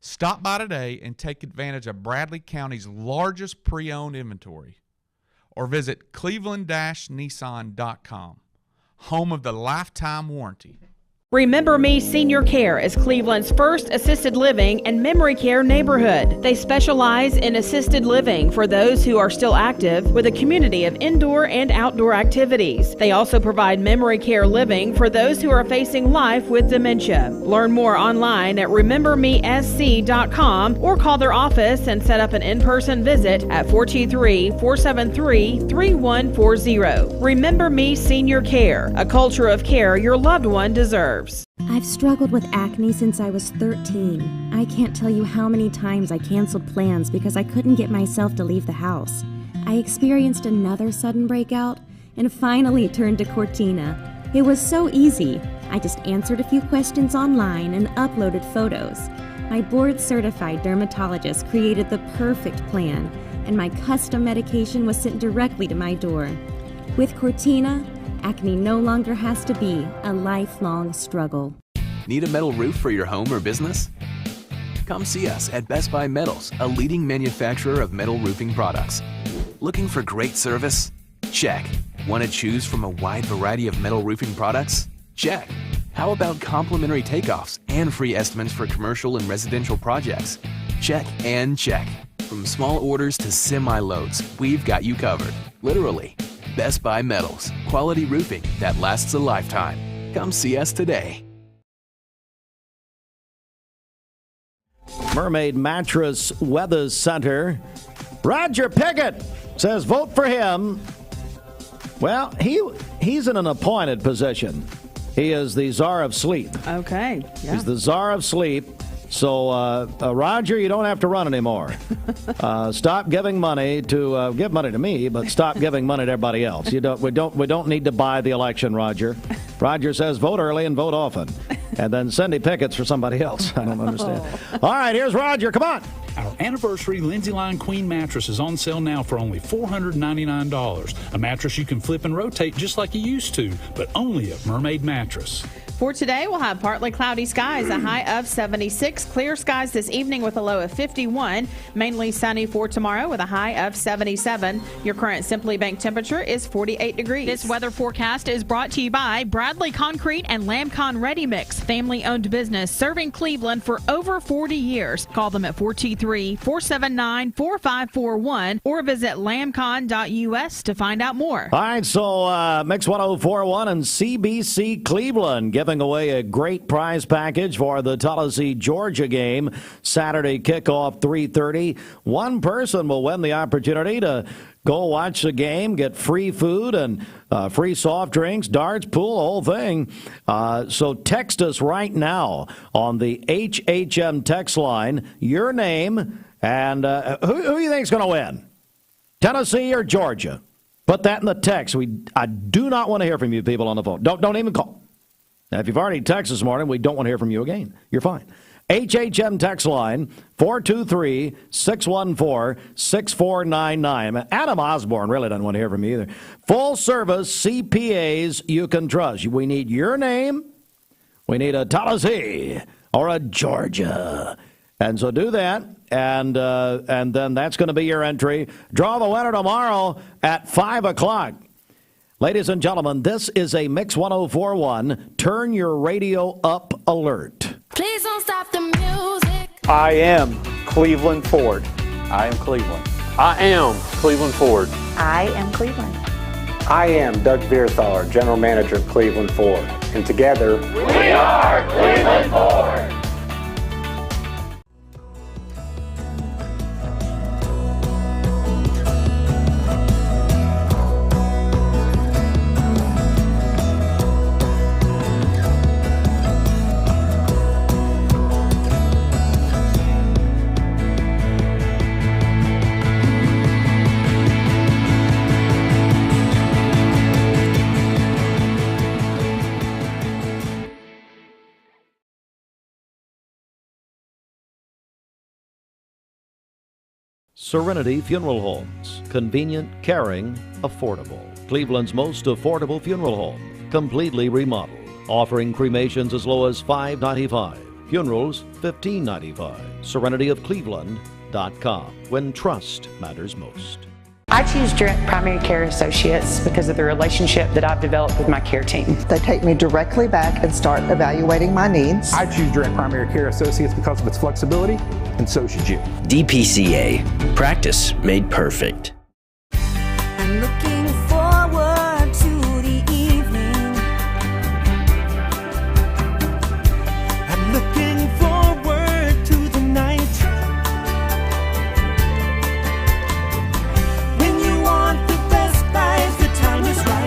Stop by today and take advantage of Bradley County's largest pre-owned inventory. Or visit cleveland-nissan.com, home of the lifetime warranty. Remember Me Senior Care is Cleveland's first assisted living and memory care neighborhood. They specialize in assisted living for those who are still active with a community of indoor and outdoor activities. They also provide memory care living for those who are facing life with dementia. Learn more online at remembermesc.com or call their office and set up an in-person visit at 423-473-3140. Remember Me Senior Care, a culture of care your loved one deserves. I've struggled with acne since I was 13. I can't tell you how many times I canceled plans because I couldn't get myself to leave the house. I experienced another sudden breakout and finally turned to Cortina. It was so easy. I just answered a few questions online and uploaded photos. My board-certified dermatologist created the perfect plan, and my custom medication was sent directly to my door. With Cortina, acne no longer has to be a lifelong struggle. Need a metal roof for your home or business? Come see us at Best Buy Metals, a leading manufacturer of metal roofing products. Looking for great service? Check. Want to choose from a wide variety of metal roofing products? Check. How about complimentary takeoffs and free estimates for commercial and residential projects? Check and check. From small orders to semi-loads, we've got you covered. Literally. Best Buy Metals. Quality roofing that lasts a lifetime. Come see us today. Mermaid Mattress Weather Center. Roger Pickett says vote for him. Well, he's in an appointed position. He is the czar of sleep. Okay. Yeah. He's the czar of sleep. So, Roger, you don't have to run anymore. Stop giving money to give money to me, but stop giving money to everybody else. We don't need to buy the election, Roger. Roger says vote early and vote often, and then Cindy Pickett's for somebody else. I don't understand. All right, here's Roger. Come on. Our anniversary Lindsay Line Queen mattress is on sale now for only $499. A mattress you can flip and rotate just like you used to, but only at Mermaid Mattress. For today, we'll have partly cloudy skies, a high of 76. Clear skies this evening with a low of 51. Mainly sunny for tomorrow with a high of 77. Your current Simply Bank temperature is 48 degrees. This weather forecast is brought to you by Bradley Concrete and Lamcon Ready Mix, family-owned business serving Cleveland for over 40 years. Call them at 423-479-4541 or visit lamcon.us to find out more. All right, so Mix 1041 and CBC Cleveland giving away a great prize package for the Tullahsee, Georgia game. Saturday kickoff, 3:30. One person will win the opportunity to go watch the game, get free food and free soft drinks, darts, pool, the whole thing. So text us right now on the HHM text line, your name, and who do you think is going to win? Tennessee or Georgia? Put that in the text. I do not want to hear from you people on the phone. Don't even call. Now, if you've already texted this morning, we don't want to hear from you again. You're fine. HHM text line, 423-614-6499. Adam Osborne really doesn't want to hear from you either. Full service CPAs you can trust. We need your name. We need a Tullahsee or a Georgia. And so do that, and then that's going to be your entry. Draw the winner tomorrow at 5 o'clock. Ladies and gentlemen, this is a Mix 1041 Turn Your Radio Up alert. Please don't stop the music. I am Cleveland Ford. I am Cleveland. I am Cleveland Ford. I am Cleveland. I am Doug Vierthaler, General Manager of Cleveland Ford. And together, we are Cleveland Ford. Serenity Funeral Homes. Convenient, caring, affordable. Cleveland's most affordable funeral home. Completely remodeled. Offering cremations as low as $5.95. Funerals, $15.95. SerenityofCleveland.com. When trust matters most. I choose Direct Primary Care Associates because of the relationship that I've developed with my care team. They take me directly back and start evaluating my needs. I choose Direct Primary Care Associates because of its flexibility, and so should you. DPCA. Practice made perfect. I'm looking forward to the evening. I'm looking forward to the night. When you want the best buys, the time is right.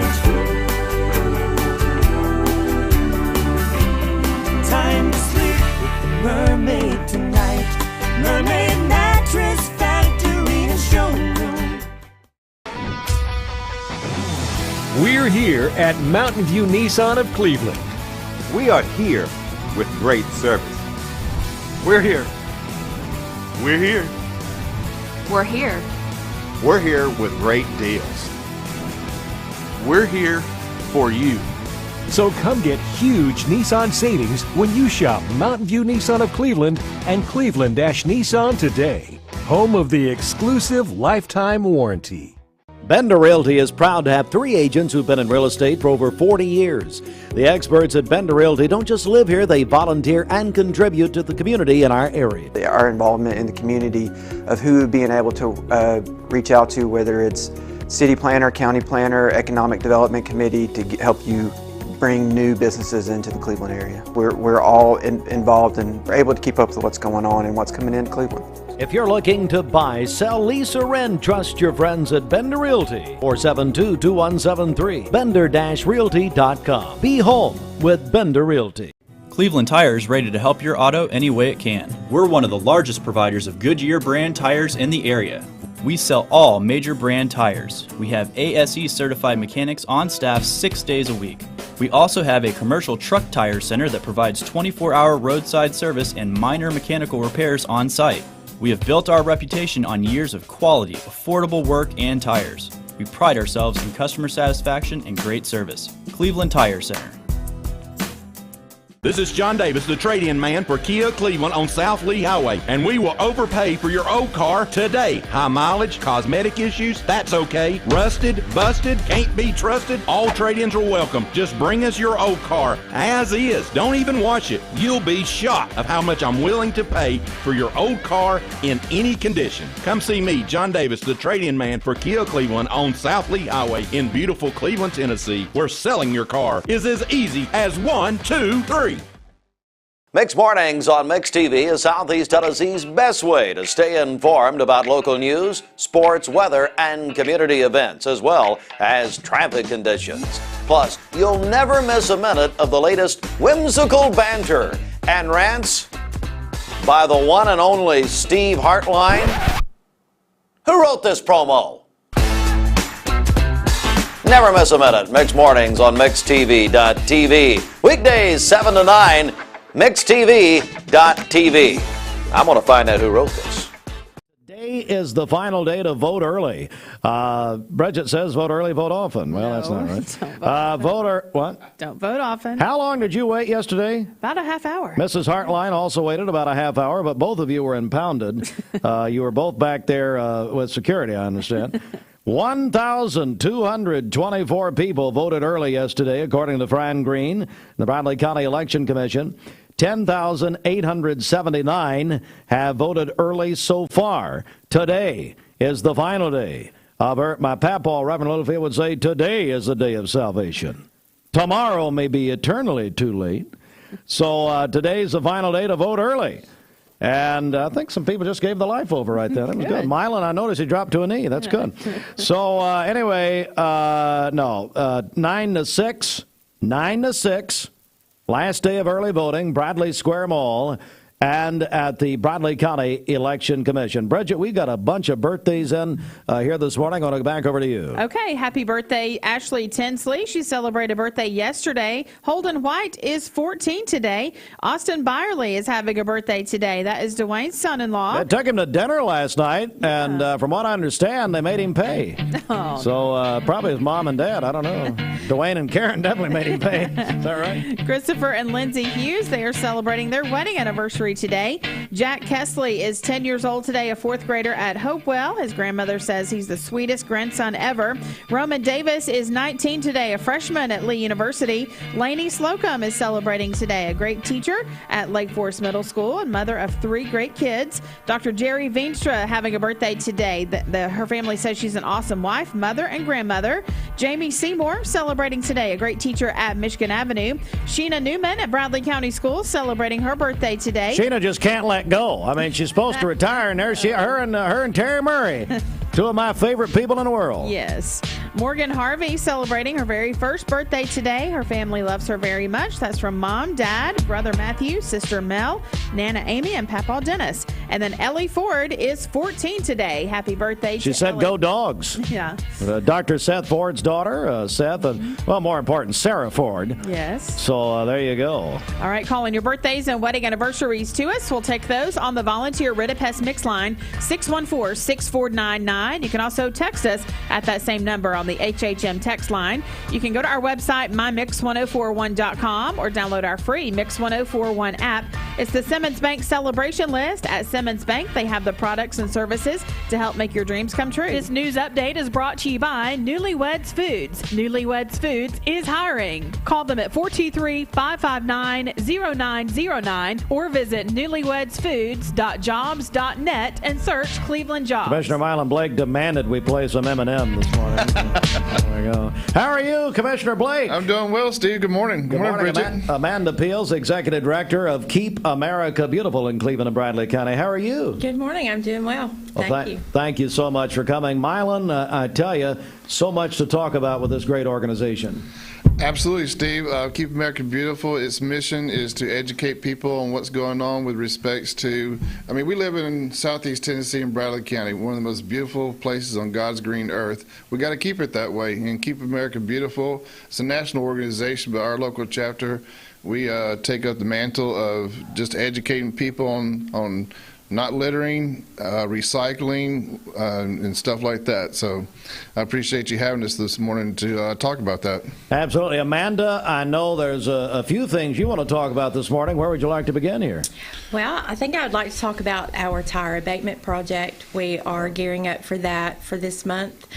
Time to sleep with the mermaid tonight. Mermaid Mattress Factory and Showroom. We're here at Mountain View Nissan of Cleveland. We are here with great service. We're here. We're here. We're here. We're here with great deals. We're here for you. So come get huge Nissan savings when you shop Mountain View Nissan of Cleveland and Cleveland-Nissan today. Home of the exclusive lifetime warranty. Bender Realty is proud to have 3 agents who've been in real estate for over 40 years. The experts at Bender Realty don't just live here, they volunteer and contribute to the community in our area. Our involvement in the community of who being able to reach out to, whether it's city planner, county planner, economic development committee, to help you bring new businesses into the Cleveland area. We're all involved and we're able to keep up with what's going on and what's coming into Cleveland. If you're looking to buy, sell, lease, or rent, trust your friends at Bender Realty. 472-2173. Bender-Realty.com. Be home with Bender Realty. Cleveland Tire is ready to help your auto any way it can. We're one of the largest providers of Goodyear brand tires in the area. We sell all major brand tires. We have ASE certified mechanics on staff 6 days a week. We also have a commercial truck tire center that provides 24-hour roadside service and minor mechanical repairs on site. We have built our reputation on years of quality, affordable work and tires. We pride ourselves in customer satisfaction and great service. Cleveland Tire Center. This is John Davis, the trade-in man for Kia Cleveland on South Lee Highway, and we will overpay for your old car today. High mileage, cosmetic issues, that's okay. Rusted, busted, can't be trusted, all trade-ins are welcome. Just bring us your old car as is. Don't even wash it. You'll be shocked of how much I'm willing to pay for your old car in any condition. Come see me, John Davis, the trade-in man for Kia Cleveland on South Lee Highway in beautiful Cleveland, Tennessee, where selling your car is as easy as 1, 2, 3. Mixed Mornings on Mixed TV is Southeast Tennessee's best way to stay informed about local news, sports, weather, and community events, as well as traffic conditions. Plus, you'll never miss a minute of the latest whimsical banter and rants by the one and only Steve Hartline. Who wrote this promo? Never miss a minute. Mixed Mornings on MixedTV.tv. Weekdays 7 to 9. MixedTV.tv. I'm going to find out who wrote this. Today is the final day to vote early. Bridget says vote early, vote often. Well, that's not right. What? Don't vote often. How long did you wait yesterday? About a half hour. Mrs. Hartline also waited about a half hour, but both of you were impounded. You were both back there with security, I understand. 1,224 people voted early yesterday, according to Fran Green, the Bradley County Election Commission. 10,879 have voted early so far. Today is the final day. My papaw, Reverend Littlefield, would say today is the day of salvation. Tomorrow may be eternally too late. So today's the final day to vote early. And I think some people just gave the life over right there. That was good. Mylan, I noticed he dropped to a knee. That's good. So anyway, 9 to 6. 9 to 6. Last day of early voting, Bradley Square Mall, and at the Bradley County Election Commission. Bridget, we got a bunch of birthdays in here this morning. I want to go back over to you. Okay, happy birthday, Ashley Tinsley. She celebrated a birthday yesterday. Holden White is 14 today. Austin Byerly is having a birthday today. That is Dwayne's son-in-law. They took him to dinner last night, and from what I understand, they made him pay. Oh, so probably his mom and dad. I don't know. Dwayne and Karen definitely made him pay. Is that right? Christopher and Lindsay Hughes, they are celebrating their wedding anniversary today. Jack Kesley is 10 years old today, a fourth grader at Hopewell. His grandmother says he's the sweetest grandson ever. Roman Davis is 19 today, a freshman at Lee University. Lainey Slocum is celebrating today, a great teacher at Lake Forest Middle School and mother of 3 great kids. Dr. Jerry Veenstra having a birthday today. Her family says she's an awesome wife, mother, and grandmother. Jamie Seymour celebrating today, a great teacher at Michigan Avenue. Sheena Newman at Bradley County Schools celebrating her birthday today. Sheena just can't let go. I mean, she's supposed to retire, and there's her and Terry Murray, 2 of my favorite people in the world. Yes. Morgan Harvey celebrating her very first birthday today. Her family loves her very much. That's from Mom, Dad, Brother Matthew, Sister Mel, Nana Amy, and Papa Dennis. And then Ellie Ford is 14 today. Happy birthday to She said, Ellie. Go Dogs. Yeah. Dr. Seth Ford's daughter, Seth, and, well, more important, Sarah Ford. Yes. So there you go. All right, calling your birthdays and wedding anniversaries to us. We'll take those on the Volunteer Ridipest Mix line, 614-6499. You can also text us at that same number on on the HHM text line. You can go to our website, mymix1041.com, or download our free Mix 1041 app. It's the Simmons Bank Celebration List. At Simmons Bank, they have the products and services to help make your dreams come true. This news update is brought to you by Newlyweds Foods. Newlyweds Foods is hiring. Call them at 423-559-0909 or visit newlywedsfoods.jobs.net and search Cleveland Jobs. Commissioner Mylan Blake demanded we play some M&M this morning. There we go. How are you, Commissioner Blake? I'm doing well, Steve. Good morning. Good morning, Bridget. Amanda Peels, Executive Director of Keep America Beautiful in Cleveland and Bradley County. How are you? Good morning. I'm doing well. Thank you. Thank you so much for coming. Mylan, I tell you, so much to talk about with this great organization. Absolutely, Steve. Keep America Beautiful, its mission is to educate people on what's going on with respects to, we live in Southeast Tennessee and Bradley County, one of the most beautiful places on God's green earth. We got to keep it that way and Keep America Beautiful. It's a national organization, but our local chapter, we take up the mantle of just educating people on not littering, recycling, and stuff like that. So I appreciate you having us this morning to talk about that. Absolutely. Amanda, I know there's a few things you want to talk about this morning. Where would you like to begin here? Well, I think I would like to talk about our tire abatement project. We are gearing up for that for this month.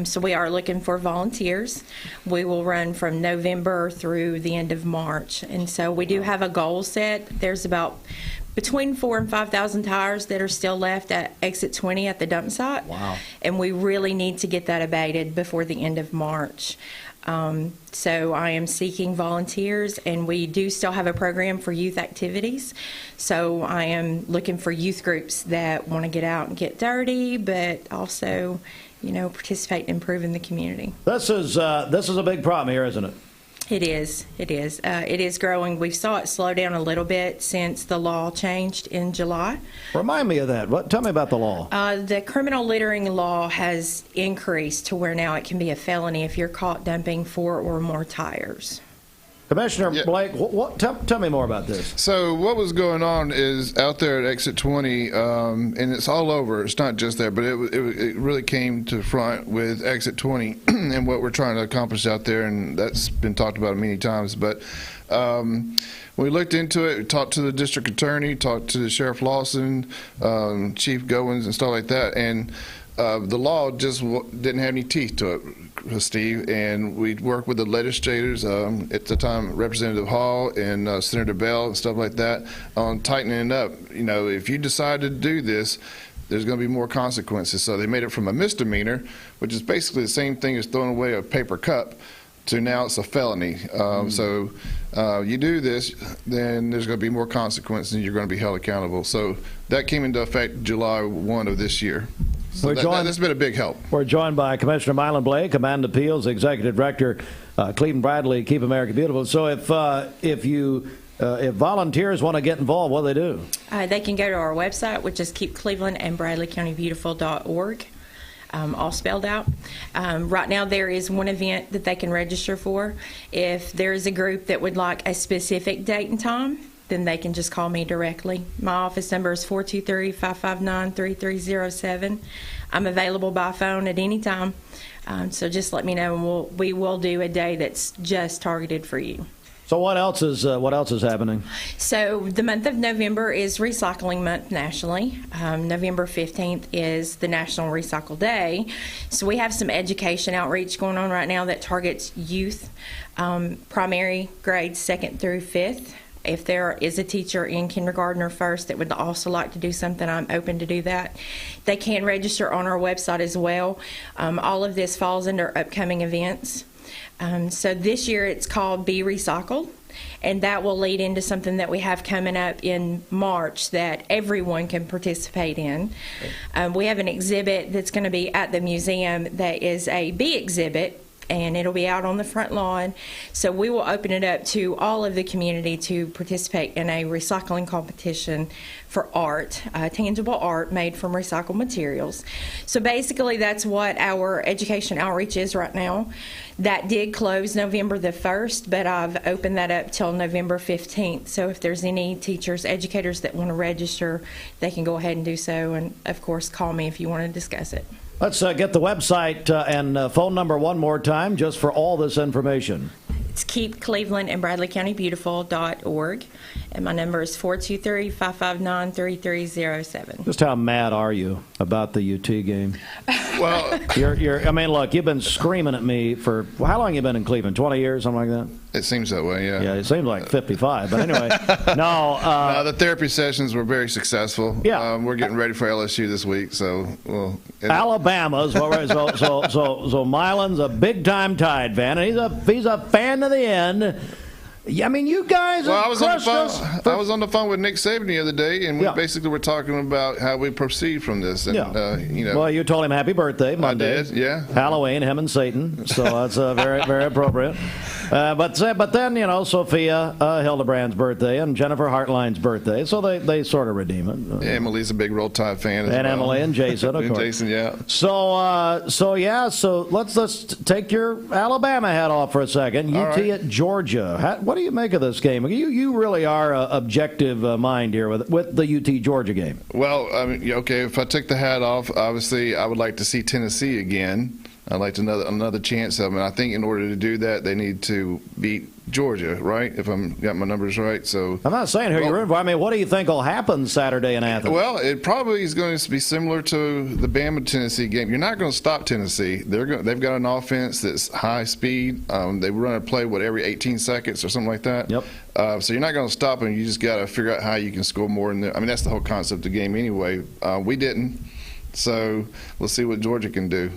So we are looking for volunteers. We will run from November through the end of March. And so we do have a goal set. There's about between 4,000 and 5,000 tires that are still left at exit 20 at the dump site. Wow. And we really need to get that abated before the end of March. So I am seeking volunteers, and we do still have a program for youth activities. So I am looking for youth groups that want to get out and get dirty, but also, participate in improving the community. This is a big problem here, isn't it? It is. It is. It is growing. We saw it slow down a little bit since the law changed in July. Remind me of that. Tell me about the law. The criminal littering law has increased to where now it can be a felony if you're caught dumping 4 or more tires. Commissioner Blake, tell me more about this. So what was going on is out there at exit 20, and it's all over. It's not just there, but it really came to front with exit 20 and what we're trying to accomplish out there, and that's been talked about many times. But when we looked into it, we talked to the district attorney, talked to Sheriff Lawson, Chief Goins, and stuff like that, and the law just didn't have any teeth to it, Steve, and we worked with the legislators at the time, Representative Hall and Senator Bell and stuff like that, on tightening it up. If you decide to do this, there's going to be more consequences. So they made it from a misdemeanor, which is basically the same thing as throwing away a paper cup, to now it's a felony. So you do this, then there's going to be more consequences and you're going to be held accountable. So that came into effect July 1 of this year. So that's been a big help. We're joined by Commissioner Mylan Blake, Amanda Peels, Executive Director, Cleveland Bradley, Keep America Beautiful. So if volunteers want to get involved, what do they do? They can go to our website, which is keepclevelandandbradleycountybeautiful.org. All spelled out. Right now there is one event that they can register for. If there is a group that would like a specific date and time, then they can just call me directly. My office number is 423-559-3307. I'm available by phone at any time, so just let me know, and we will do a day that's just targeted for you. So what else is happening? So the month of November is Recycling Month nationally. November 15th is the National Recycle Day. So we have some education outreach going on right now that targets youth, primary grades 2nd through 5th. If there is a teacher in kindergarten or first that would also like to do something, I'm open to do that. They can register on our website as well. All of this falls under upcoming events. So this year it's called Be Recycled, and that will lead into something that we have coming up in March that everyone can participate in. We have an exhibit that's going to be at the museum that is a Be exhibit, and it'll be out on the front lawn. So we will open it up to all of the community to participate in a recycling competition for art, tangible art made from recycled materials. So basically that's what our education outreach is right now. That did close November the 1st, but I've opened that up till November 15th. So if there's any teachers, educators that want to register, they can go ahead and do so, and of course call me if you want to discuss it. Let's get the website and phone number one more time just for all this information. It's keepclevelandandbradleycountybeautiful.org, and my number is 423-559-3307. Just how mad are you about the UT game? Well, I mean, look, you've been screaming at me for how long? You been in Cleveland? 20 years, something like that. It seems that way, yeah. Yeah, it seems like 55. But anyway, no. The therapy sessions were very successful. Yeah, we're getting ready for LSU this week, so Alabama's so Milan's a big time Tide fan, and he's a fan to the end. Yeah, I mean, you guys. Well, I was on the phone with Nick Saban the other day, and we basically were talking about how we proceed from this. And, well, you told him happy birthday Monday. I did, yeah. Halloween, him and Satan. So that's very, very appropriate. But then, Sophia Hildebrand's birthday and Jennifer Hartline's birthday. So they sort of redeem it. Emily's a big Roll Tide fan as well. Emily and Jason, of course. Jason, yeah. So let's take your Alabama hat off for a second. UT at Georgia. What do you make of this game? You really are an objective mind here with the UT Georgia game. Well, I mean, okay, if I took the hat off, obviously I would like to see Tennessee again. I'd like another chance of them. I think in order to do that, they need to beat Georgia, right? If I'm got my numbers right. So I'm not saying who you're rooting for. I mean, what do you think will happen Saturday in Athens? Well, it probably is going to be similar to the Bama-Tennessee game. You're not going to stop Tennessee. They've got an offense that's high speed. They run a play every 18 seconds or something like that. Yep. So you're not going to stop them. You just got to figure out how you can score more. I mean, that's the whole concept of the game anyway. We didn't. So we'll see what Georgia can do.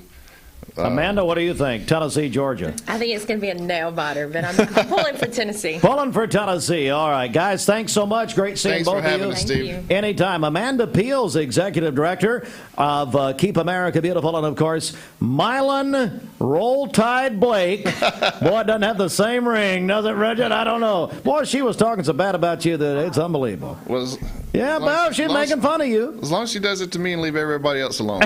Amanda, what do you think? Tennessee, Georgia. I think it's going to be a nail-biter, but I'm pulling for Tennessee. Pulling for Tennessee. All right, guys, thanks so much. Great seeing both of you. Thanks for having us, Steve. Anytime. Amanda Peels, Executive Director of Keep America Beautiful, and, of course, Milan Roll Tide Blake. Boy, it doesn't have the same ring, does it, Bridget? I don't know. Boy, she was talking so bad about you that it's unbelievable. Yeah, well, she's making fun of you. As long as she does it to me and leave everybody else alone.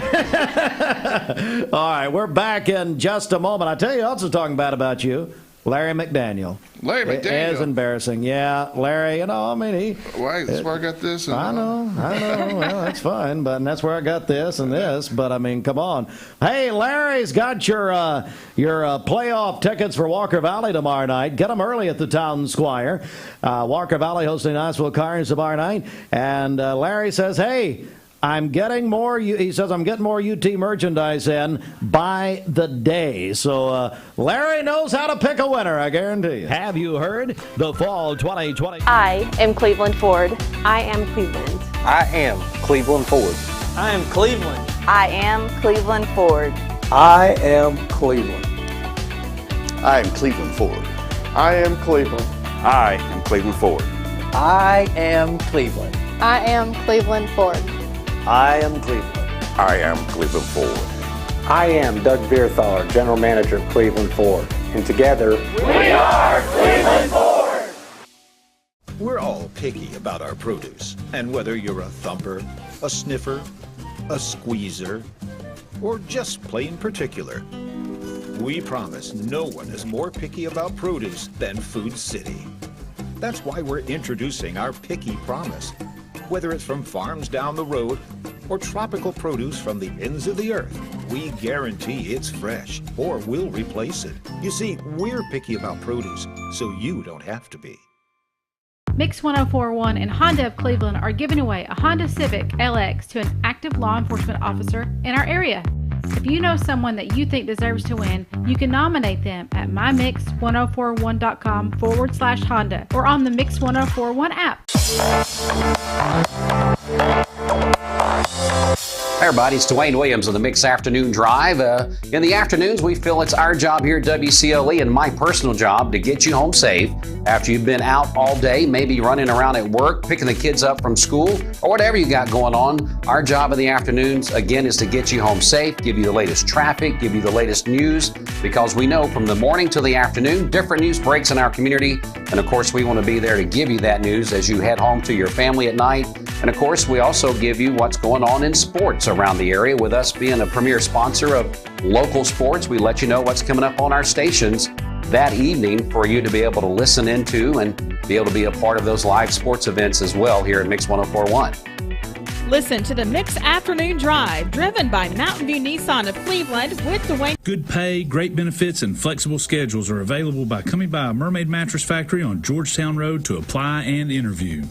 All right, we're back in just a moment. I tell you, also talking bad about you, Larry McDaniel. Larry McDaniel. It is embarrassing. Yeah, Larry, Why? That's where I got this. I know. Well, that's fine, but that's where I got this and this. But, I mean, come on. Hey, Larry's got your playoff tickets for Walker Valley tomorrow night. Get them early at the Town Squire. Walker Valley hosting Knoxville Cardinals tomorrow night. And Larry says, hey, I'm getting more UT merchandise in by the day. So Larry knows how to pick a winner, I guarantee you. Have you heard? The fall 2020. I am Cleveland Ford. I am Cleveland. I am Cleveland Ford. I am Cleveland. I am Cleveland Ford. I am Cleveland. I am Cleveland Ford. I am Cleveland. I am Cleveland Ford. I am Cleveland. I am Cleveland Ford. I am Cleveland. I am Cleveland Ford. I am Doug Beerthaler, General Manager of Cleveland Ford. And together, we are Cleveland Ford. We're all picky about our produce. And whether you're a thumper, a sniffer, a squeezer, or just plain particular, we promise no one is more picky about produce than Food City. That's why we're introducing our Picky Promise. Whether it's from farms down the road or tropical produce from the ends of the earth, we guarantee it's fresh or we'll replace it. You see, we're picky about produce, so you don't have to be. Mix 1041 and Honda of Cleveland are giving away a Honda Civic LX to an active law enforcement officer in our area. If you know someone that you think deserves to win, you can nominate them at mymix1041.com/Honda or on the Mix 1041 app. Hey everybody, it's Dwayne Williams of the Mix Afternoon Drive. In the afternoons, we feel it's our job here at WCLE and my personal job to get you home safe after you've been out all day, maybe running around at work, picking the kids up from school, or whatever you got going on. Our job in the afternoons, again, is to get you home safe, give you the latest traffic, give you the latest news, because we know from the morning to the afternoon, different news breaks in our community. And of course, we want to be there to give you that news as you head home to your family at night. And of course, we also give you what's going on in sports around the area. With us being a premier sponsor of local sports, we let you know what's coming up on our stations that evening for you to be able to listen into and be able to be a part of those live sports events as well here at Mix 1041. Listen to the Mix Afternoon Drive, driven by Mountain View Nissan of Cleveland with Dwayne. Good pay, great benefits, and flexible schedules are available by coming by a Mermaid Mattress Factory on Georgetown Road to apply and interview.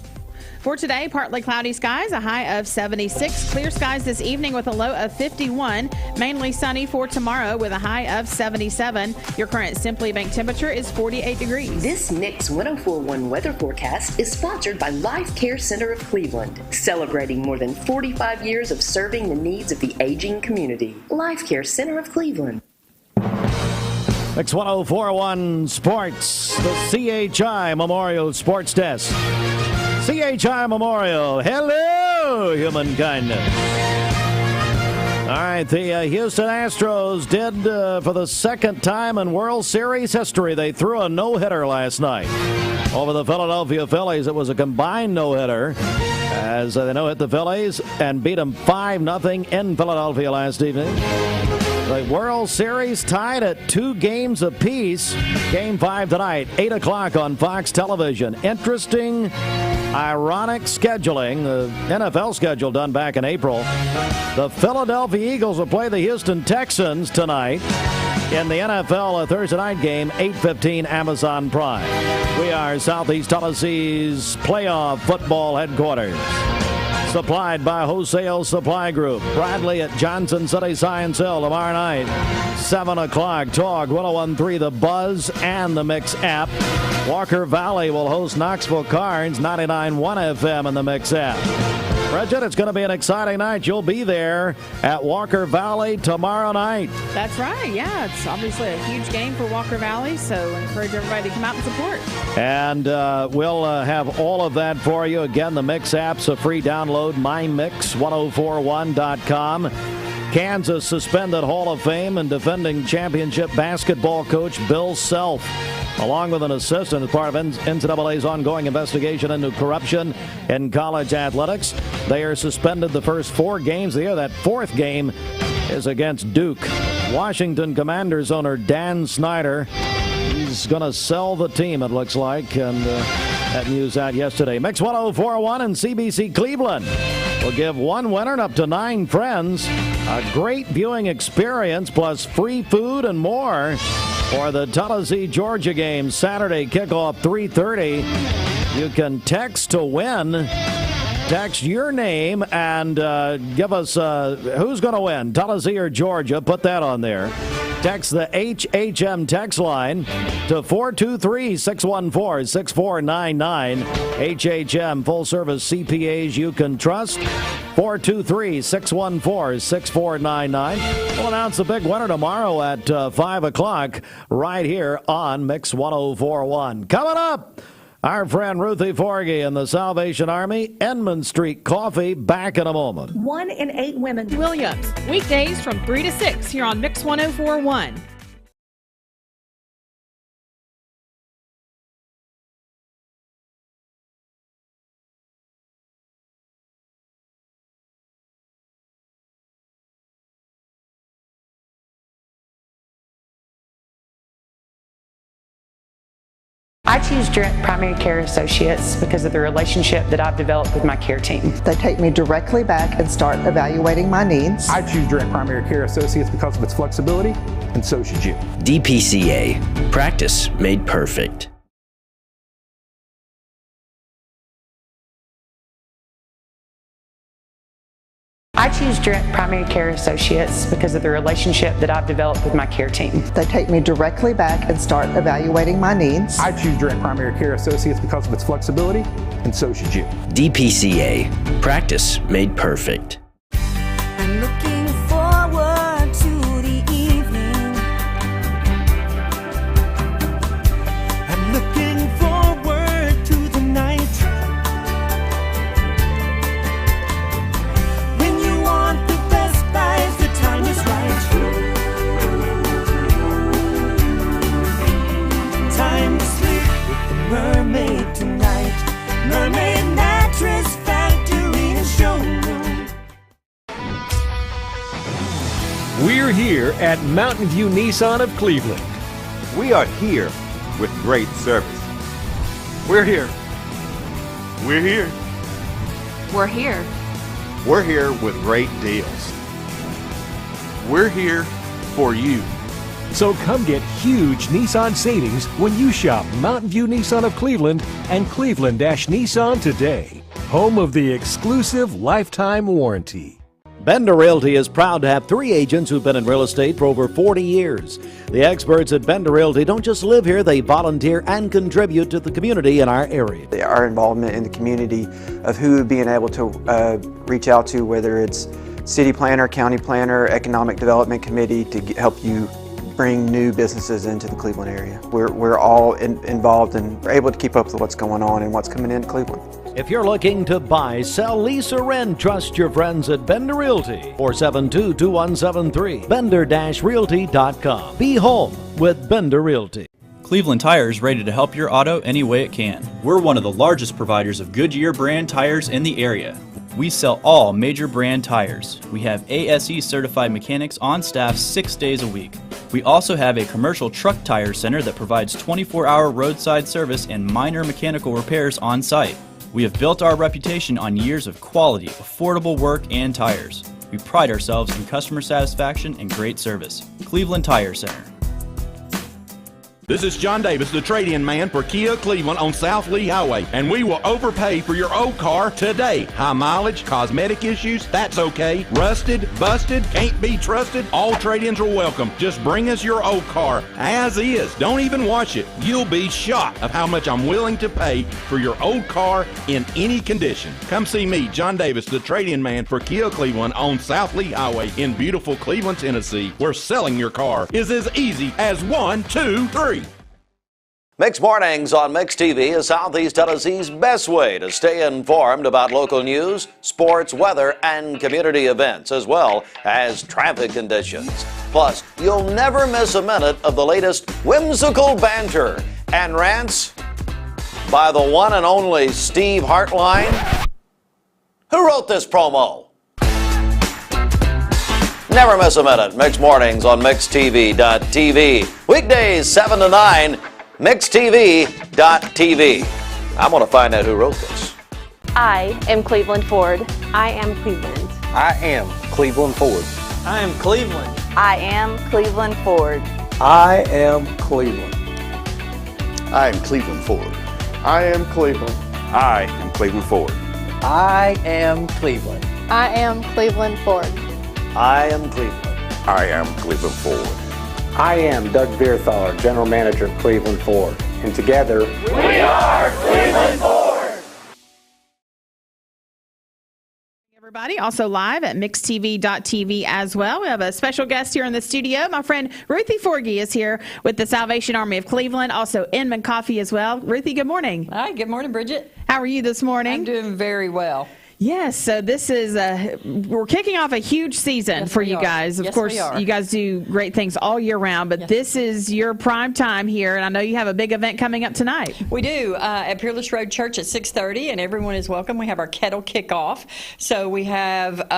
For today, partly cloudy skies, a high of 76. Clear skies this evening with a low of 51. Mainly sunny for tomorrow with a high of 77. Your current Simply Bank temperature is 48 degrees. This Mix 1041 weather forecast is sponsored by Life Care Center of Cleveland, celebrating more than 45 years of serving the needs of the aging community. Life Care Center of Cleveland. Mix 1041 Sports, the CHI Memorial Sports Desk. CHI Memorial, hello, human kindness. All right, the Houston Astros did, for the second time in World Series history, they threw a no-hitter last night over the Philadelphia Phillies. It was a combined no-hitter as they no-hit the Phillies and beat them 5-0 in Philadelphia last evening. The World Series tied at 2 games apiece. Game 5 tonight, 8 o'clock on Fox Television. Interesting, ironic scheduling. The NFL schedule done back in April. The Philadelphia Eagles will play the Houston Texans tonight in the NFL, a Thursday night game, 8:15 Amazon Prime. We are Southeast Tennessee's playoff football headquarters. Supplied by Wholesale Supply Group. Bradley at Johnson City Science Hill tomorrow night, 7 o'clock. Talk 1013 The Buzz and the Mix app. Walker Valley will host Knoxville Carnes, 99.1 FM in the Mix app. Bridget, it's going to be an exciting night. You'll be there at Walker Valley tomorrow night. That's right. Yeah, it's obviously a huge game for Walker Valley, so I encourage everybody to come out and support. And we'll have all of that for you. Again, the Mix app's a free download, mymix1041.com. Kansas suspended Hall of Fame and defending championship basketball coach Bill Self, along with an assistant, as part of NCAA's ongoing investigation into corruption in college athletics. They are suspended the first 4 games of the year. That 4th game is against Duke. Washington Commanders owner Dan Snyder, he's going to sell the team, it looks like, and that news out yesterday. Mix 1041 and CBC Cleveland will give 1 winner and up to 9 friends a great viewing experience plus free food and more for the Tennessee Georgia game Saturday kickoff 3:30. You can text to win. Text your name and give us who's going to win, Tennessee or Georgia. Put that on there. Text the HHM text line to 423-614-6499. HHM, full-service CPAs you can trust. 423-614-6499. We'll announce the big winner tomorrow at 5 o'clock right here on Mix 1041. Coming up, our friend Ruthie Forgy and the Salvation Army, Edmund Street Coffee, back in a moment. 1 in 8 women. Williams, weekdays from 3 to 6 here on Mix 1041. I choose Direct Primary Care Associates because of the relationship that I've developed with my care team. They take me directly back and start evaluating my needs. I choose Direct Primary Care Associates because of its flexibility, and so should you. DPCA. Practice made perfect. I choose Direct Primary Care Associates because of the relationship that I've developed with my care team. They take me directly back and start evaluating my needs. I choose Direct Primary Care Associates because of its flexibility, and so should you. DPCA. Practice made perfect. I'm looking forward to the evening. I'm looking forward to the night. When you want the best buys, the time is right. Time to sleep with the mermaid tonight. Mermaid Mattress Factory and Showroom. We're here at Mountain View Nissan of Cleveland. We are here with great service. We're here. We're here. We're here. We're here with great deals. We're here for you. So come get huge Nissan savings when you shop Mountain View Nissan of Cleveland and Cleveland-Nissan today, home of the exclusive lifetime warranty. Bender Realty is proud to have 3 agents who've been in real estate for over 40 years. The experts at Bender Realty don't just live here, they volunteer and contribute to the community in our area. Our involvement in the community of who being able to reach out to, whether it's city planner, county planner, economic development committee, to help you bring new businesses into the Cleveland area. We're all involved and we're able to keep up with what's going on and what's coming into Cleveland. If you're looking to buy, sell, lease, or rent, trust your friends at Bender Realty. 472-2173. Bender-Realty.com. Be home with Bender Realty. Cleveland Tire is ready to help your auto any way it can. We're one of the largest providers of Goodyear brand tires in the area. We sell all major brand tires. We have ASE certified mechanics on staff 6 days a week. We also have a commercial truck tire center that provides 24-hour roadside service and minor mechanical repairs on site. We have built our reputation on years of quality, affordable work and tires. We pride ourselves in customer satisfaction and great service. Cleveland Tire Center. This is John Davis, the trade-in man for Kia Cleveland on South Lee Highway, and we will overpay for your old car today. High mileage, cosmetic issues, that's okay. Rusted, busted, can't be trusted, all trade-ins are welcome. Just bring us your old car as is. Don't even wash it. You'll be shocked of how much I'm willing to pay for your old car in any condition. Come see me, John Davis, the trade-in man for Kia Cleveland on South Lee Highway in beautiful Cleveland, Tennessee, where selling your car is as easy as 1, 2, 3. Mixed Mornings on Mixed TV is Southeast Tennessee's best way to stay informed about local news, sports, weather, and community events, as well as traffic conditions. Plus, you'll never miss a minute of the latest whimsical banter and rants by the one and only Steve Hartline. Who wrote this promo? Never miss a minute. Mixed Mornings on MixedTV.tv. Weekdays 7 to 9. MixedTV.tv. I'm going to find out who wrote this. I am Cleveland Ford. I am Cleveland. I am Cleveland Ford. I am Cleveland. I am Cleveland Ford. I am Cleveland. I am Cleveland Ford. I am Cleveland. I am Cleveland Ford. I am Cleveland. I am Cleveland Ford. I am Cleveland. I am Cleveland Ford. I am Doug Beerthaler, General Manager of Cleveland Ford. And together, we are Cleveland Ford. Everybody, also live at MixedTV.tv as well. We have a special guest here in the studio. My friend Ruthie Forgy is here with the Salvation Army of Cleveland, also Inman Coffee as well. Ruthie, good morning. Hi, good morning, Bridget. How are you this morning? I'm doing very well. Yes, so this is we're kicking off a huge season for you guys. Of course, you guys do great things all year round, but this is your prime time here, and I know you have a big event coming up tonight. We do at Peerless Road Church at 6:30, and everyone is welcome. We have our kettle kickoff, so we have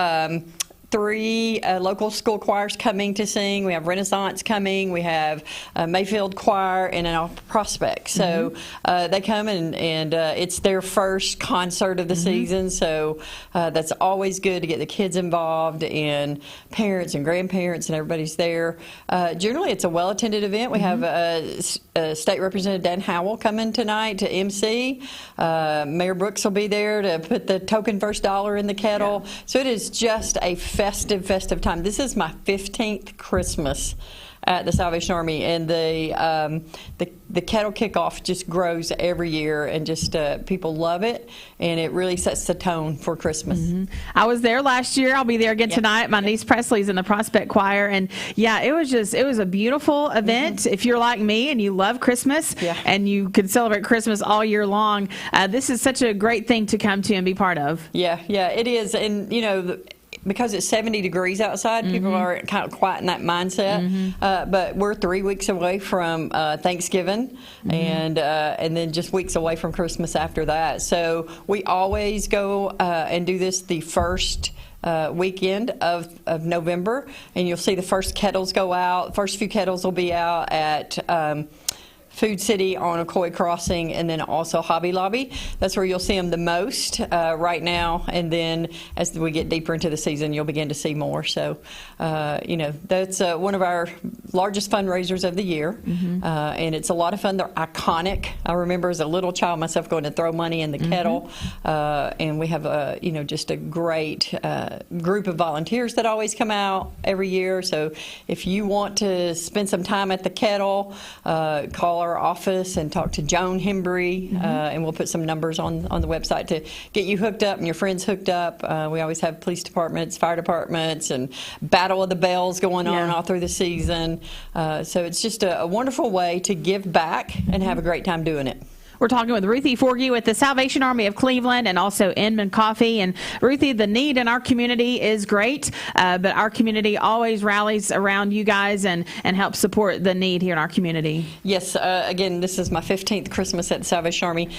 3 local school choirs coming to sing. We have Renaissance coming. We have Mayfield Choir and an Prospect. So they come and it's their first concert of the season. So that's always good to get the kids involved and parents and grandparents and everybody's there. Generally, it's a well-attended event. We have State Representative Dan Howell coming tonight to MC. Mayor Brooks will be there to put the token first dollar in the kettle. Yeah. So it is just a festive time. This is my 15th Christmas at the Salvation Army, and the kettle kickoff just grows every year, and just people love it, and it really sets the tone for Christmas. I was there last year. I'll be there again tonight. My niece Presley's in the Prospect Choir, and it was a beautiful event. If you're like me and you love Christmas and you can celebrate Christmas all year long, this is such a great thing to come to and be part of. Yeah, it is, and because it's 70 degrees outside, people are kind of quiet in that mindset. But we're 3 weeks away from Thanksgiving, and then just weeks away from Christmas after that. So we always go and do this the first weekend of November, and you'll see the first kettles go out. First few kettles will be out at Food City on Ocoee Crossing, and then also Hobby Lobby. That's where you'll see them the most right now. And then as we get deeper into the season, you'll begin to see more. So, that's one of our largest fundraisers of the year. And it's a lot of fun. They're iconic. I remember as a little child myself going to throw money in the kettle. And we have just a great group of volunteers that always come out every year. So if you want to spend some time at the kettle, call our office and talk to Joan Hembry, and we'll put some numbers on the website to get you hooked up and your friends hooked up. We always have police departments, fire departments, and Battle of the Bells going on all through the season. So it's just a wonderful way to give back and have a great time doing it. We're talking with Ruthie Forgy with the Salvation Army of Cleveland and also Inman Coffee. And Ruthie, the need in our community is great, but our community always rallies around you guys and helps support the need here in our community. Yes, again, this is my 15th Christmas at the Salvation Army.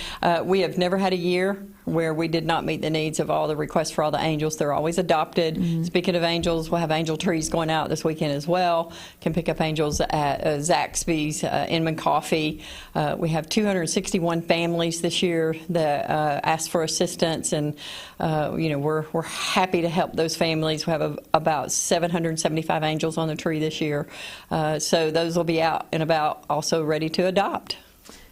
We have never had a year where we did not meet the needs of all the requests for all the angels. They're always adopted. Speaking of angels, we'll have angel trees going out this weekend as well. Can pick up angels at Zaxby's, Inman Coffee. We have 261 families this year that asked for assistance, and we're happy to help those families. We have about 775 angels on the tree this year. So those will be out and about, also ready to adopt.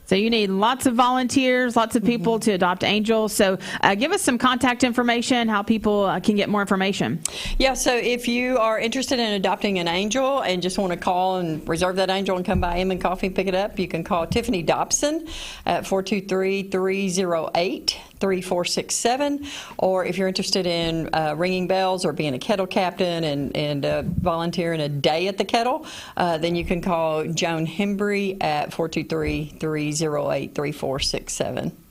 So you need lots of volunteers, lots of people to adopt angels. So give us some contact information, how people can get more information. Yeah, so if you are interested in adopting an angel and just want to call and reserve that angel and come by Inman Coffee and pick it up, you can call Tiffany Dobson at 423-308-3467. Or if you're interested in ringing bells or being a kettle captain and volunteering a day at the kettle, then you can call Joan Hembry at 423-308-3467.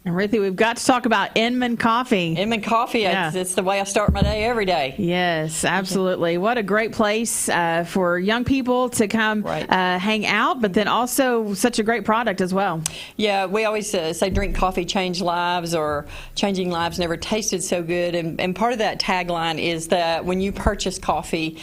And Ruthie, we've got to talk about Inman Coffee. Inman Coffee, it's the way I start my day every day. Yes, absolutely. What a great place for young people to come hang out, but then also such a great product as well. Yeah, we always say drink coffee, change lives, or changing lives never tasted so good. And part of that tagline is that when you purchase coffee,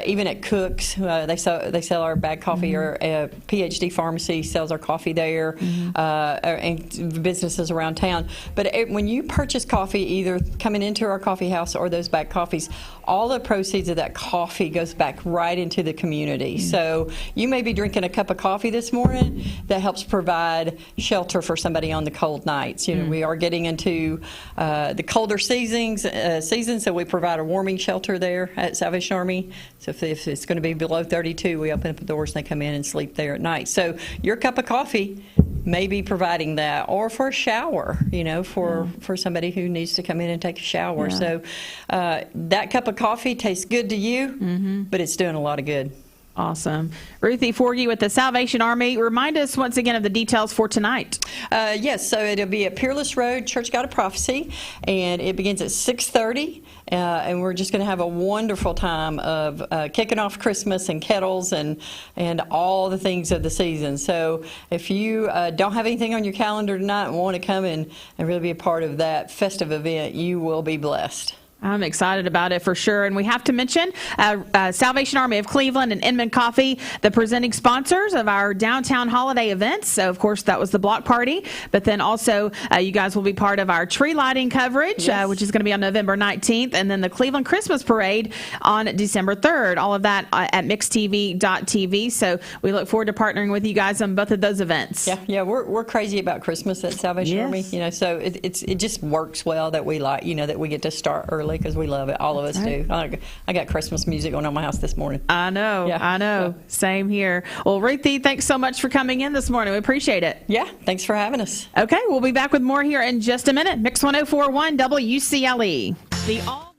even at Cook's, they sell our bag coffee, or PhD Pharmacy sells our coffee there, and businesses around town. But when you purchase coffee, either coming into our coffee house or those bag coffees, all the proceeds of that coffee goes back right into the community. So you may be drinking a cup of coffee this morning that helps provide shelter for somebody on the cold nights. We are getting into the colder season, so we provide a warming shelter there at Salvation Army. So if it's going to be below 32, we open up the doors and they come in and sleep there at night. So your cup of coffee may be providing that, or for a shower, for somebody who needs to come in and take a shower. So that cup of coffee tastes good to you, but it's doing a lot of good. Awesome. Ruthie Forgy with the Salvation Army. Remind us once again of the details for tonight. Yes, so it'll be at Peerless Road, Church God of Prophecy, and it begins at 6:30. And we're just going to have a wonderful time of kicking off Christmas and kettles and all the things of the season. So if you don't have anything on your calendar tonight and want to come and really be a part of that festive event, you will be blessed. I'm excited about it for sure. And we have to mention Salvation Army of Cleveland and Inman Coffee, the presenting sponsors of our downtown holiday events. So, of course, that was the block party. But then also you guys will be part of our tree lighting coverage, which is going to be on November 19th. And then the Cleveland Christmas Parade on December 3rd. All of that at mixtv.tv. So we look forward to partnering with you guys on both of those events. Yeah, we're crazy about Christmas at Salvation Army. So it just works well that we that we get to start early, because we love it. All of us do. I got Christmas music going on in my house this morning. I know. Yeah. Same here. Well, Ruthie, thanks so much for coming in this morning. We appreciate it. Yeah, thanks for having us. Okay, we'll be back with more here in just a minute. Mix 104.1 WCLE. The all